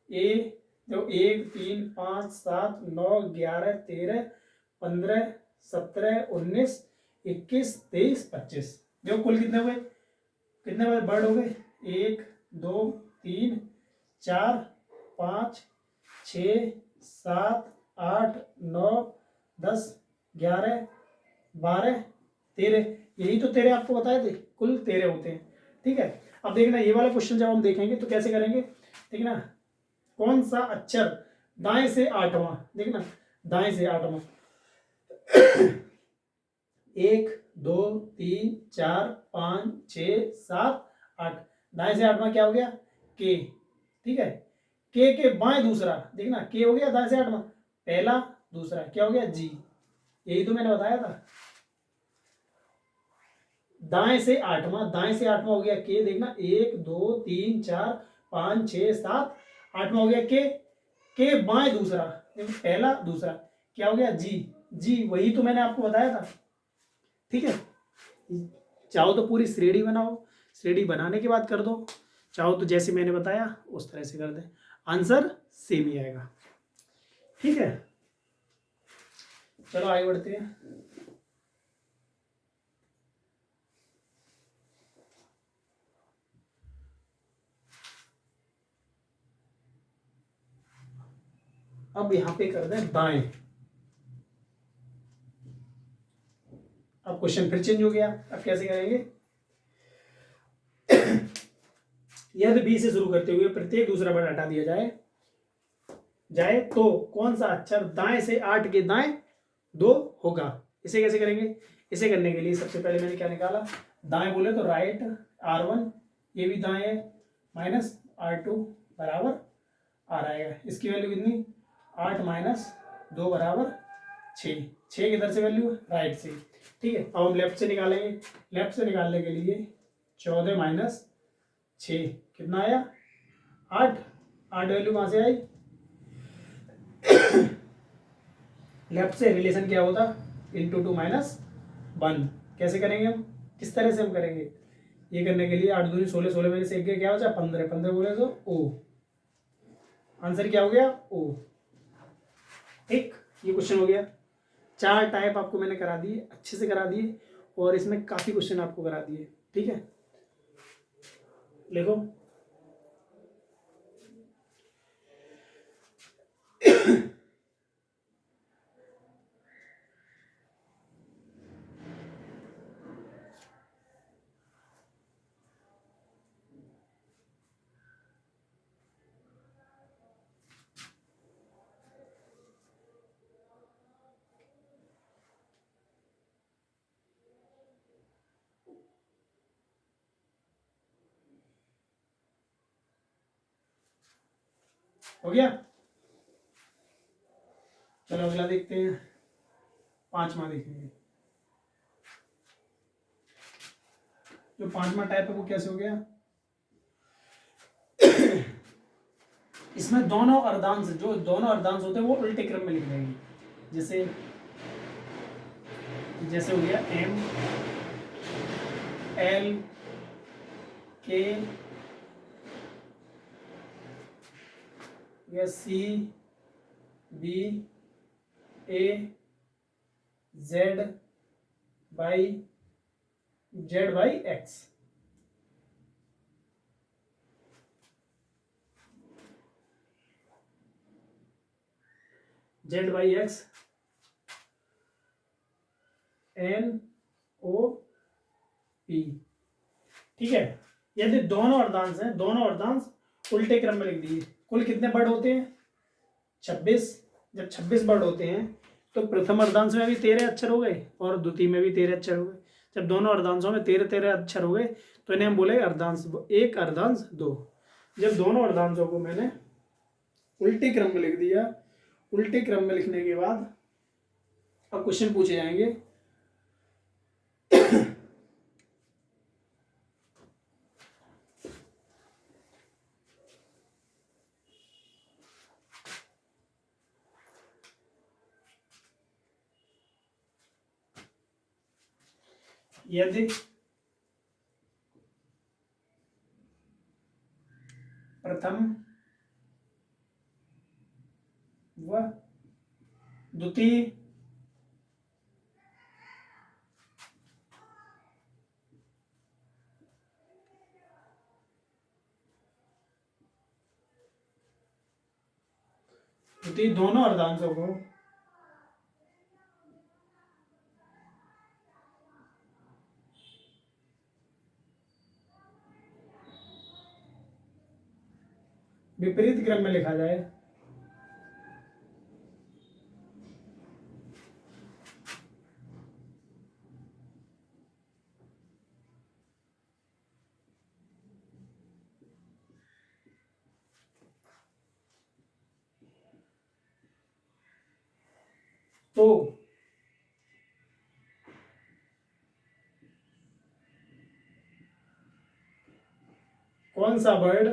ए देखो 1 3 5 7 9 11 13 15 17 19 21 23 25। देखो कुल कितने हुए, कितने वर्ड हो गए, 1 2 3 4 5 6 7 8 9 10 11 12 13। यही तो 13 आपको बताए थे, कुल 13 होते हैं, ठीक है। अब देखना ये वाला क्वेश्चन जब हम देखेंगे तो कैसे करेंगे, देखना कौन सा अक्षर दाएं से 8वां, देखना दाएं से 8वां, 1 2 3 4 5 6 7 8, दाएं से 8वां क्या हो गया, के, ठीक है। के बाएं दूसरा, देखना के हो गया दाएं से 8वां, पहला दूसरा क्या हो गया, जी। यही तो मैंने बताया था, दाएं से 8वां, दाएं से 8वां हो गया के, देखना 1 2 3 4 5 6 7 8वां हो गया के बाएं दूसरा, पहला दूसरा क्या हो गया, जी। जी वही तो मैंने आपको बताया था, ठीक है। चाहो तो पूरी श्रेणी बनाओ, श्रेणी बनाने के बाद कर दो, चाहो तो जैसे मैंने बताया उस तरह से कर दे, आंसर सेम ही आएगा, ठीक है। चलो आगे बढ़ते हैं। अब यहां पे कर दें दाएं, अब क्वेश्चन फिर चेंज हो गया। अब कैसे करेंगे, यदि बी से शुरू करते हुए प्रत्येक दूसरा वर्ड हटा दिया जाए तो कौन सा अक्षर दाएं से 8 के दाएं 2 होगा। इसे कैसे करेंगे, इसे करने के लिए सबसे पहले मैंने क्या निकाला, दाएं बोले तो राइट R1, ये भी दाएं है, माइनस R2 बराबर R आएगा। इसकी वैल्यू कितनी, 8 माइनस 2 बराबर 6। 6 किधर से वैल्यू, राइट से, ठीक है। अब हम लेफ्ट से निकालेंगे, लेफ्ट से निकालने के लिए 14 माइनस 6 कितना आया, 8। 8 वैल्यू कहाँ से आई, लेफ्ट से रिलेशन क्या होता, इंटू 2 माइनस 1। कैसे करेंगे हम, किस तरह से हम करेंगे, ये करने के लिए 8 दूनी 16, 16 में से 1 क्या हो जाए 15, 15 बोले तो ओ, आंसर क्या हो गया ओ, ठीक। ये क्वेश्चन हो गया। 4 टाइप आपको मैंने करा दिए, अच्छे से करा दिए, और इसमें काफी क्वेश्चन आपको करा दिए, ठीक है। लिखो हो गया। चलो अगला देखते हैं, 5वां देखेंगे। जो 5वां टाइप है वो कैसे हो गया, इसमें दोनों अर्धांश, जो दोनों अर्धांश होते हैं वो उल्टे क्रम में लिख देंगे। जैसे जैसे हो गया एम एल के या C B A Y Z Y X. Z Y X N O P. ठीक है, यदि दोनों अर्धांश हैं, दोनों अर्धांश उल्टे क्रम में लिख दिए। कुल कितने वर्ड होते हैं? 26। जब 26 वर्ड होते हैं तो प्रथम अर्धांश में भी 13 अक्षर हो गए और द्वितीय में भी 13 अक्षर हो गए। जब दोनों अर्धांशों में 13 अक्षर हो गए तो इन्हें हम बोले अर्धांश एक, अर्धांश दो। जब दोनों अर्धांशों को मैंने उल्टे क्रम में लिख दिया, उल्टे क्रम में लिखने के बाद अब क्वेश्चन पूछे जाएंगे। यदि प्रथम व द्वितीय दोनों अर्धांशों को विपरीत क्रम में लिखा जाए तो कौन सा वर्ड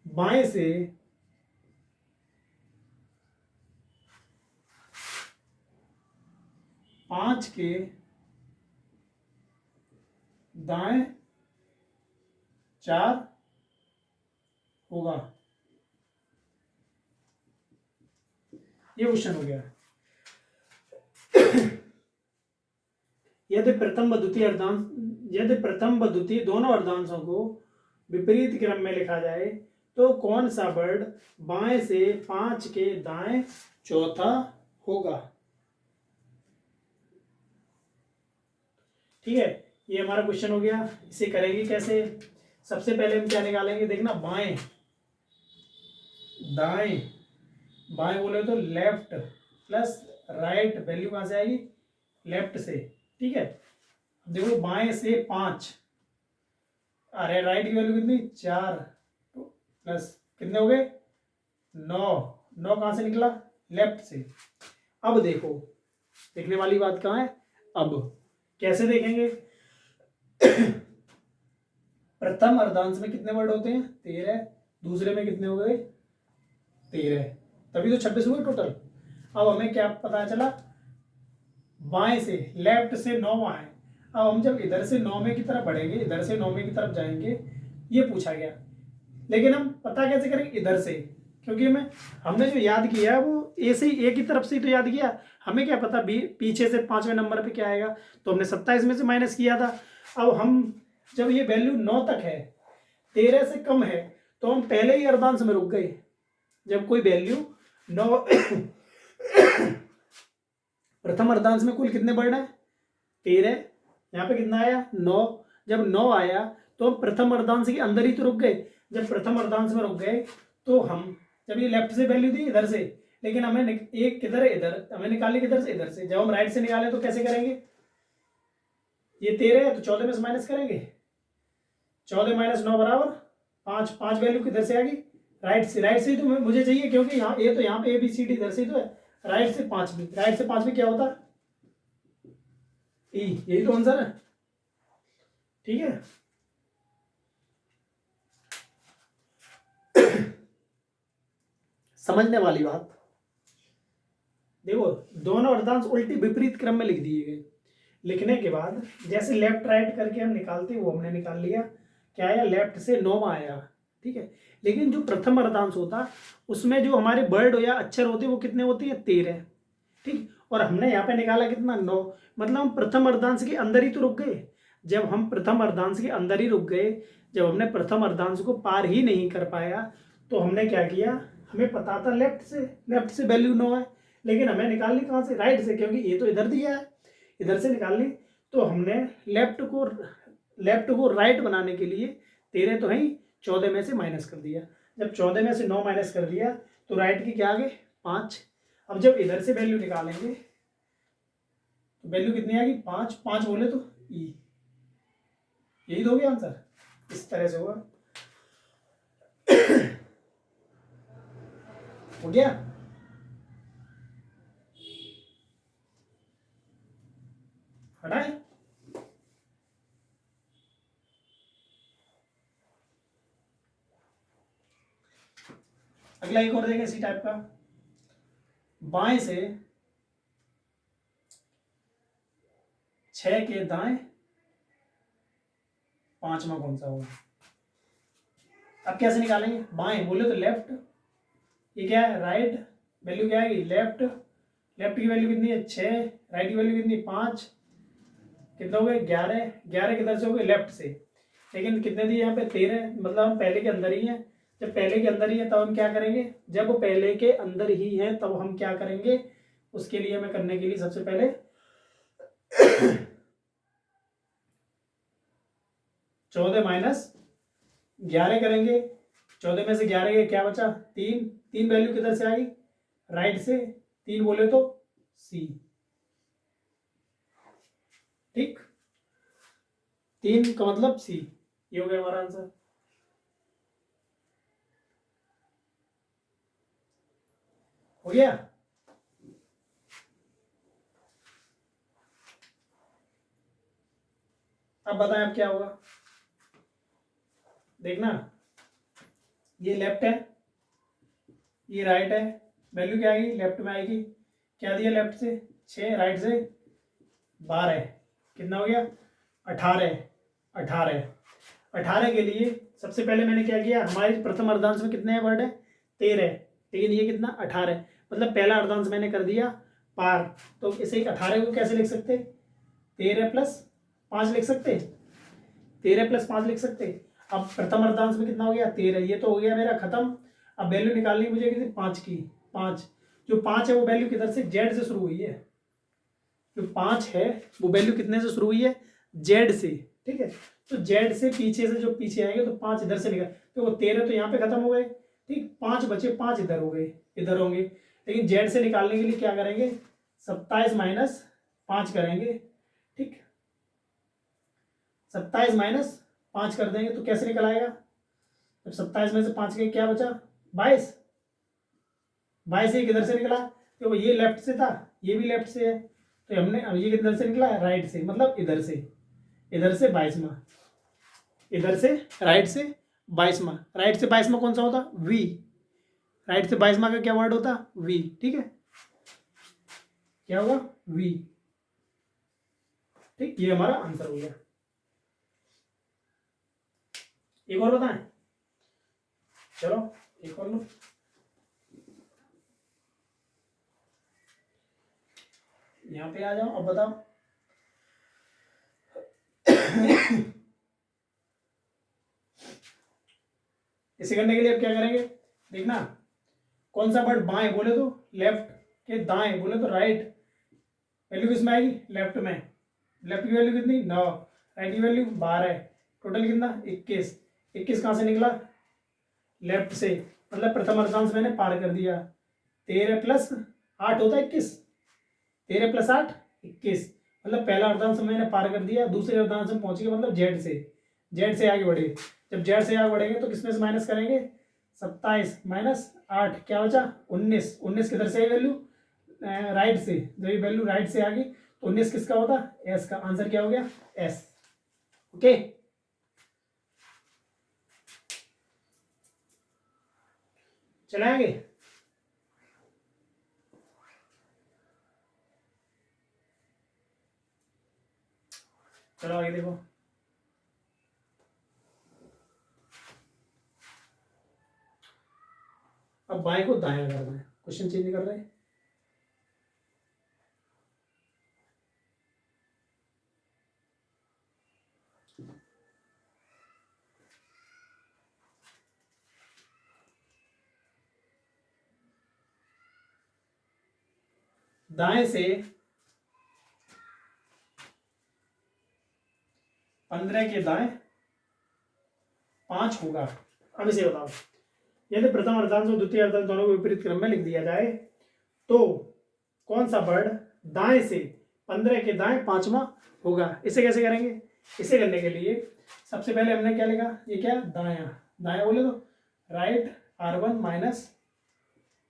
बाएं से पांच के दाएं 4 होगा? ये क्वेश्चन हो गया। यदि प्रथम व द्वितीय अर्धांश, यदि प्रथम व द्वितीय दोनों अर्धांशों को विपरीत क्रम में लिखा जाए तो कौन सा वर्ड बाएं से 5 के दाएं चौथा होगा? ठीक है, ये हमारा क्वेश्चन हो गया। इसे करेंगे कैसे? सबसे पहले हम क्या निकालेंगे, देखना बाएं दाएं, बाएं बोले तो लेफ्ट प्लस राइट, वैल्यू कहां से आएगी? लेफ्ट से। ठीक है, देखो बाएं से 5, अरे राइट की वैल्यू कितनी? 4 प्लस कितने हो गए? 9। 9 कहां से निकला? लेफ्ट से। अब देखो, देखने वाली बात कहां है? अब कैसे देखेंगे? प्रथम अर्धांश में कितने वर्ड होते हैं? 13। दूसरे में कितने हो गए? 13, तभी तो 26 हुए टोटल। अब हमें क्या पता चला? बाएं से, लेफ्ट से 9 आए। अब हम जब इधर से 9वें की तरफ बढ़ेंगे, इधर से 9वें की तरफ जाएंगे, ये पूछा गया। लेकिन हम पता कैसे करेंगे? इधर से, क्योंकि हमने जो याद किया है वो ए से ही, ए की तरफ से ही तो याद किया। हमें क्या पता पीछे से 5वें नंबर पे क्या आएगा? तो हमने 27 में से माइनस किया था। अब हम जब ये वैल्यू 9 तक है, 13 से कम है, तो हम पहले ही अर्धांश में रुक गए। जब कोई वैल्यू 9 प्रथम अर्धांश में कुल कितने वर्ड है? 13। यहाँ पे कितना आया? 9। जब 9 आया तो हम प्रथम अर्धांश के अंदर ही तो रुक गए। जब प्रथम अर्धांश में रुक गए तो हम, जब ये लेफ्ट से वैल्यू दी इधर से, लेकिन हमें एक किधर है? इधर। हमें निकाली किधर से? इधर से। जब हम राइट से निकाले तो कैसे करेंगे? ये 13 है तो 14 में से माइनस करेंगे। 14 माइनस 9 बराबर 5। 5 वैल्यू किधर से आ गई? राइट से। राइट से ही तो मुझे चाहिए, क्योंकि यहाँ ए, तो यहाँ पे ए बी सी डी इधर से ही तो है। राइट से 5 भी, राइट से 5 भी क्या होता है? ई। यही तो आंसर है। ठीक है, समझने वाली बात। देखो दोनों अर्धांश उल्टी विपरीत क्रम में लिख दिए गए। लिखने के बाद जैसे लेफ्ट राइट करके हम निकालते वो हमने निकाल लिया। क्या आया, लेफ्ट से 9 आया, ठीक है। लेकिन जो प्रथम अर्धांश होता उसमें जो हमारे वर्ड या अक्षर होते वो कितने होते हैं, 13, ठीक। और हमने यहाँ पे निकाला कितना, 9, मतलब हम प्रथम अर्धांश के अंदर ही तो रुक गए। जब हम प्रथम अर्धांश के अंदर ही रुक गए, जब हमने प्रथम अर्धांश को पार ही नहीं कर पाया, तो हमने क्या किया, हमें पता था लेफ्ट से वैल्यू 9 है, लेकिन हमें निकालनी कहाँ से, राइट से, क्योंकि ये तो इधर दिया है, इधर से निकालनी। तो हमने लेफ्ट को राइट बनाने के लिए 13 तो है ही, 14 में से माइनस कर दिया। जब 14 में से 9 माइनस कर दिया तो राइट की क्या आ गई, 5। अब जब इधर से वैल्यू निकालेंगे तो वैल्यू कितनी आ गई, 5। 5 बोले तो ई, यही दोगे आंसर, इस तरह से होगा। हो गया। हटाए, अगला एक और देखें इसी टाइप का। बाएं से 6 के दाएं 5वां कौन सा होगा। अब कैसे निकालेंगे, बाएं बोले तो लेफ्ट, ये क्या है राइट, वैल्यू क्या आएगी लेफ्ट, लेफ्ट की वैल्यू कितनी है 6, राइट की वैल्यू कितनी है 5, कितना हो गए 11, 11 किधर से हो गए लेफ्ट से, लेकिन कितने दिए यहाँ पे 13, मतलब हम पहले के अंदर ही हैं। जब पहले के अंदर ही है तब हम क्या करेंगे, जब पहले के अंदर ही है तब हम क्या करेंगे, उसके लिए हमें करने के लिए सबसे पहले 14 माइनस 11 करेंगे। 14 में से 11 के क्या बचा, 3, 3 वैल्यू किधर से आई, राइट से, 3 बोले तो सी, ठीक, 3 का मतलब सी, ये हो गया हमारा आंसर। हो गया। अब बताएं अब क्या होगा, देखना, ये लेफ्ट है, ये राइट है, वैल्यू क्या आएगी लेफ्ट में आएगी, क्या दिया लेफ्ट से 6, राइट से 12, कितना हो गया 18, 18, 18 के लिए सबसे पहले मैंने क्या किया, हमारे प्रथम अर्धांश में कितने वर्ड है 13, लेकिन ये कितना 18, मतलब पहला अर्धांश मैंने कर दिया पार। तो इसे 18 को कैसे लिख सकते, 13 प्लस 5 लिख सकते, 13 प्लस 5 लिख सकते। अब प्रथम अर्धांश में कितना हो गया 13, ये तो हो गया मेरा खत्म। अब वैल्यू निकालनी मुझे कितनी 5 की, 5, जो 5 है वो वैल्यू किधर से, जेड से शुरू हुई है, जो 5 है वो वैल्यू कितने से शुरू हुई है, जेड से, ठीक है। तो जेड से पीछे से जो पीछे आएंगे तो 5 इधर से निकल, तो वो 13 तो यहाँ पे खत्म हो गए, ठीक, 5 बचे, 5 इधर हो गए, इधर होंगे, लेकिन जेड से निकालने के लिए क्या करेंगे, 27 माइनस 5 करेंगे, ठीक, 27 माइनस 5 कर देंगे तो कैसे निकल आएगा, जब 27 में से 5 के क्या बचा 22, 22 ये किधर से निकला, तो ये लेफ्ट से था, ये भी लेफ्ट से है, तो हमने अब ये किधर से निकला, राइट से, मतलब इधर से, इधर से 22वां, इधर से राइट से 22वां, राइट से 22वां कौन सा होता, वी, राइट से 22वां का क्या वर्ड होता, वी, ठीक है, क्या होगा वी, ठीक, ये हमारा आंसर हो गया। एक और बताएं, चलो एक और लो, यहां पे आ जाओ, अब बताओ। इसे करने के लिए अब क्या करेंगे, देखना, कौन सा वर्ड बाएं बोले तो लेफ्ट के, दाएं बोले तो राइट, वैल्यू किसमें आएगी लेफ्ट में, लेफ्ट की वैल्यू कितनी 9, राइट की वैल्यू 12, टोटल कितना 21, 21 कहाँ से निकला लेफ्ट से, मतलब प्रथम अर्धांश मैंने पार कर दिया, 13 प्लस 8 होता है 21, 13 प्लस 8 21, मतलब पहला अर्धांश मैंने पार कर दिया, दूसरे अर्धांश में पहुंच गए, मतलब जेड से आगे बढ़े। जब जेड से आगे बढ़ेंगे तो किसमें से माइनस करेंगे, 27 माइनस 8 क्या बचा 19, 19 किधर से आई वैल्यू, राइट से, जब ये वैल्यू राइट से आ गई तो 19 किसका होता, एस का, आंसर क्या हो गया एस, ओके। चले आगे, देखो, अब बाएं को दायां करना है, क्वेश्चन चेंज कर रहे हैं। दाएं से 15 के दाएं 5 होगा। अब इसे बताओ, यदि प्रथम अर्धांश और द्वितीय अर्धांश दोनों को विपरीत क्रम में लिख दिया जाए तो कौन सा वर्ड दाएं से 15 के दाएं 5वां होगा। इसे कैसे करेंगे? इसे करने के लिए सबसे पहले हमने क्या लिखा, ये क्या, दायां, दायां बोले तो राइट R1 माइनस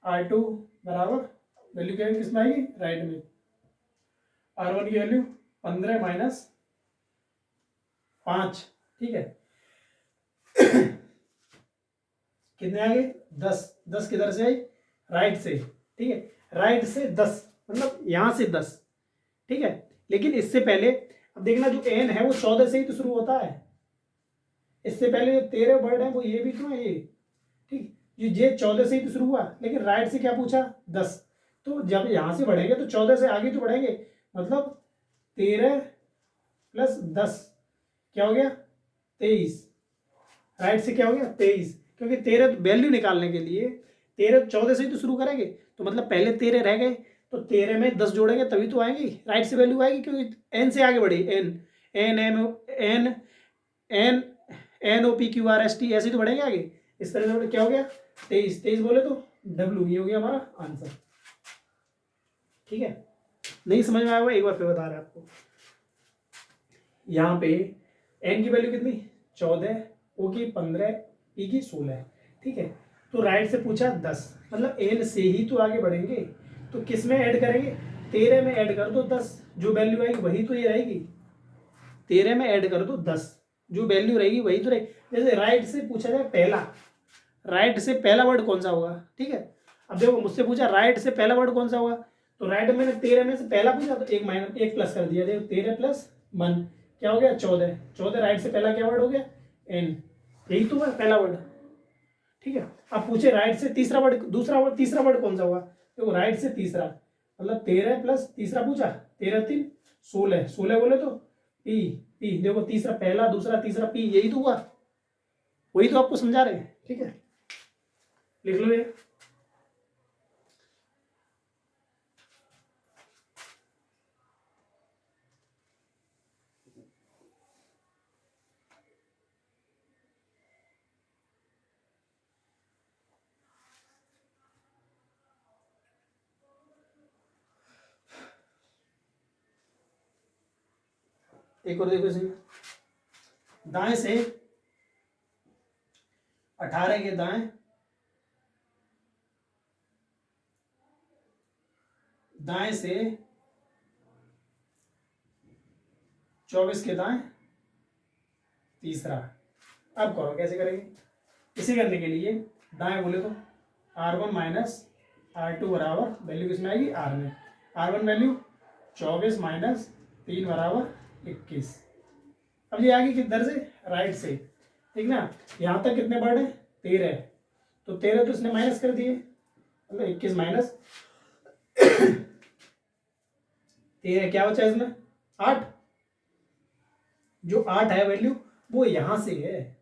R2 बराबर, वैल्यू क्या किस में आएगी, राइट में। R1 की वैल्यू 15 माइनस 5, ठीक है। कितने आ गए, 10। 10 किधर से आई, राइट से, ठीक है, राइट से 10 मतलब यहां से 10, ठीक है। लेकिन इससे पहले अब देखना, जो n है वो 14 से ही तो शुरू होता है। इससे पहले जो 13 वर्ड है वो ये भी तो है, ये ठीक, ये 14 से ही तो शुरू हुआ, लेकिन राइट से क्या पूछा, 10। तो जब यहां से बढ़ेंगे तो 14 से आगे तो बढ़ेंगे, मतलब 13 प्लस 10 क्या हो गया, 23। राइट से क्या हो गया, 23, क्योंकि 13 वैल्यू निकालने के लिए 13 14 से ही तो शुरू करेंगे, तो मतलब पहले 13 रह गए, तो 13 में 10 जोड़ेंगे तभी तो आएंगी, राइट से वैल्यू आएगी, क्योंकि एन से आगे बढ़ी, N N M N N N O P Q R S T ऐसे तो बढ़ेंगे आगे। इस तरह से क्या हो गया, 23। 23 बोले तो डब्ल्यू, ये हो गया हमारा आंसर, ठीक है। नहीं समझ में आया हुआ, एक बार फिर बता रहे आपको। यहाँ पे एन की वैल्यू कितनी, 14, ओ की 15, पी की 16, ठीक है। तो राइट से पूछा 10, मतलब एन से ही तो आगे बढ़ेंगे, तो किस में ऐड करेंगे, 13 में ऐड कर दो 10, जो वैल्यू आएगी वही तो ये रहेगी। 13 में ऐड कर दो 10, जो वैल्यू रहेगी वही तो रहेगी। जैसे राइट से पूछा जाए पहला, राइट से पहला वर्ड कौन सा होगा, ठीक है। अब देखो मुझसे पूछा राइट से पहला वर्ड कौन सा होगा, तो राइट मैंने 13 में से पहला पूछा तो एक माइनस एक प्लस कर दिया, देखो 13 प्लस 1 क्या हो गया, 14। 14 राइट से पहला क्या वर्ड हो गया, एन, यही तो है पहला वर्ड, ठीक है। अब पूछे राइट से तीसरा वर्ड, दूसरा वर्ड, तीसरा वर्ड कौन सा होगा, देखो राइट से तीसरा मतलब 13 प्लस तीसरा पूछा, 13 3 16, 16 बोले तो पी, पी देखो तीसरा, पहला दूसरा तीसरा पी, यही तो हुआ, वही तो आपको समझा रहे हैं, ठीक है। लिख लो ये, एक और देखो इसमें, दाएं से 18 के दाएं, दाएं से 24 के दाएं तीसरा। अब करो कैसे करेंगे, इसे करने के लिए दाएं बोले तो R1 माइनस R2 बराबर, वैल्यू किसमें आएगी, R में। R1 वैल्यू 24 माइनस 3 बराबर 21। अब ये आगे किधर से, राइट से, ठीक ना। यहाँ तक कितने वर्ड है, 13, तो 13 तो इसने माइनस कर दिए, मतलब 21 माइनस 13 क्या बचा इसमें, 8। जो 8 है वैल्यू वो यहां से है,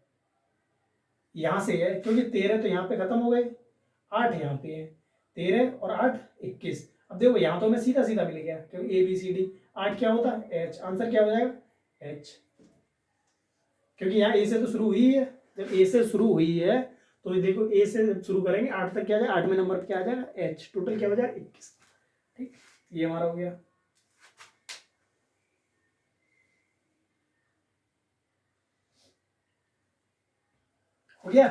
यहां से है, क्योंकि 13 तो यहाँ पे खत्म हो गए, 8 यहाँ पे है, 13 और 8 21। अब देखो यहाँ तो मैं सीधा सीधा मिल गया, क्योंकि ए बी सी डी, 8 क्या होता है, एच, आंसर क्या हो जाएगा, एच, क्योंकि यहाँ ए से तो शुरू हुई है। जब ए से शुरू हुई है तो देखो ए से शुरू करेंगे 8 तक क्या आ जाएगा, 8वें नंबर पर क्या आ जाएगा, एच, टोटल क्या हो जाएगा 21, ठीक, ये हमारा हो गया। हो गया,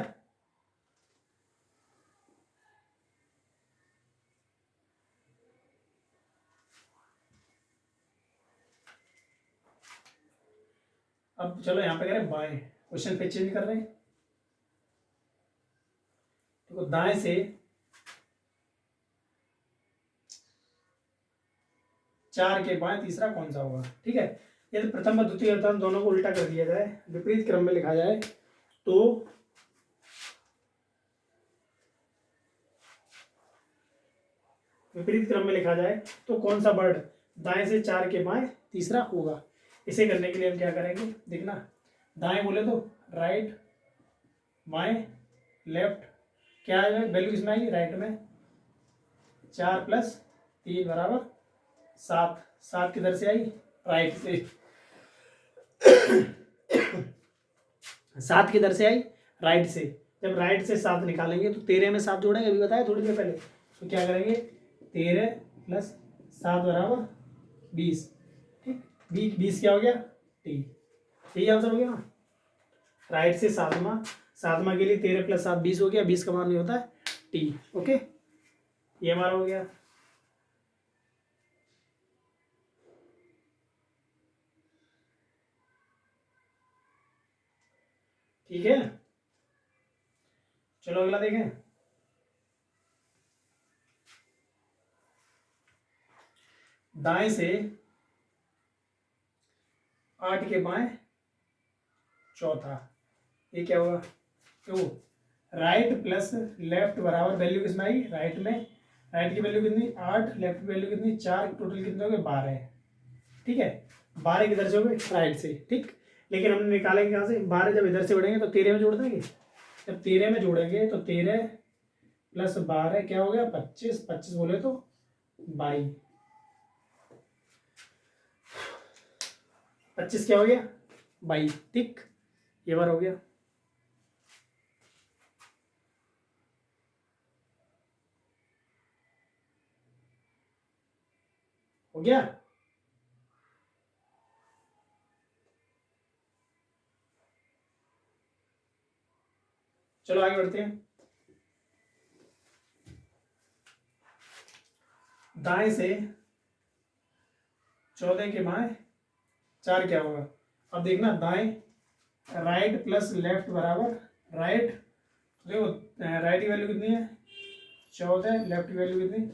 अब चलो यहाँ पे करें बाएं, क्वेश्चन पे चेंज कर रहे हैं। देखो दाएं से 4 के बाएं तीसरा कौन सा होगा, ठीक है। यदि प्रथम और द्वितीय अर्धांश दोनों को उल्टा कर दिया जाए, विपरीत क्रम में लिखा जाए, तो विपरीत क्रम में लिखा जाए तो कौन सा वर्ड दाएं से 4 के बाएं तीसरा होगा। इसे करने के लिए हम क्या करेंगे, देखना, दाएं बोले तो राइट, बाएं लेफ्ट, क्या है वैल्यू किसमें आएगी, राइट में। 4 + 3 = 7, 7 किधर से आई, राइट से। 7 किधर से आई, राइट से। जब राइट से 7 निकालेंगे तो 13 में 7 जोड़ेंगे, अभी बताया थोड़ी देर पहले। तो क्या करेंगे, 13 + 7 = 20। ठीक, 20 क्या हो गया, टी। यही आंसर हो गया ना। राइट से सातवां के लिए 13 + 7 20 हो गया, 20 का मान नहीं होता है टी। ओके, ये हमारा हो गया। ठीक है, चलो अगला देखें। दाएं से 8 के बाएं चौथा, ये क्या होगा, तो राइट प्लस लेफ्ट बराबर वैल्यू किसमें आई, राइट में। राइट की वैल्यू कितनी 8, लेफ्ट की वैल्यू कितनी 4, टोटल कितने हो गए 12। ठीक है, 12 किधर से हो गए, राइट से। ठीक, लेकिन हमने निकालेंगे कहाँ से, 12 जब इधर से जोड़ेंगे तो 13 में जोड़ देंगे। जब 13 में जोड़ेंगे तो 13 + 12 क्या हो गया, 25। 25 बोले तो 22। 25 क्या हो गया, 22। ठीक, ये बार हो गया। हो गया, चलो आगे बढ़ते हैं। दाएं से 14 के बाएं 4 क्या होगा, अब देखना, दाएं राइट प्लस लेफ्ट बराबर राइट। देखो राइट की वैल्यू कितनी है 14, लेफ्ट की वैल्यू कितनी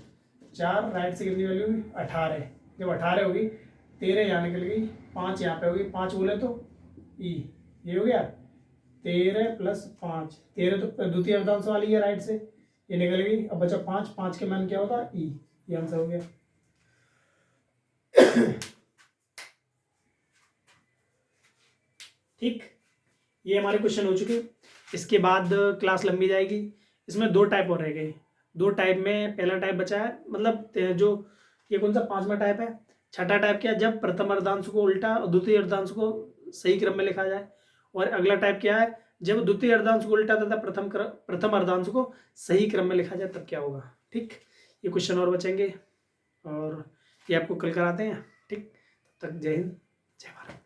4, राइट से कितनी वैल्यू हुई 18। जब 18 होगी 13 यहाँ निकल गई, 5 यहाँ पे होगी, 5 बोले तो ई, ये हो गया 13 + 5। 13 तो द्वितीय अर्धांश वाली है राइट से, ये निकल गई। अब बचा 5, 5 के मान क्या होता ई, ये आंसर हो गया। ठीक, ये हमारे क्वेश्चन हो चुके। इसके बाद क्लास लंबी जाएगी। इसमें 2 टाइप और रह गए। 2 टाइप में पहला टाइप बचा है, मतलब जो ये कौन सा 5वां टाइप है। छठा टाइप क्या है, जब प्रथम अर्धांश को उल्टा और द्वितीय अर्धांश को सही क्रम में लिखा जाए। और अगला टाइप क्या है, जब द्वितीय अर्धांश को उल्टा तथा प्रथम अर्धांश को सही क्रम में लिखा जाए तब क्या होगा। ठीक, ये क्वेश्चन और बचेंगे और ये आपको कल कराते हैं। ठीक, तब तक जय हिंद, जय भारत।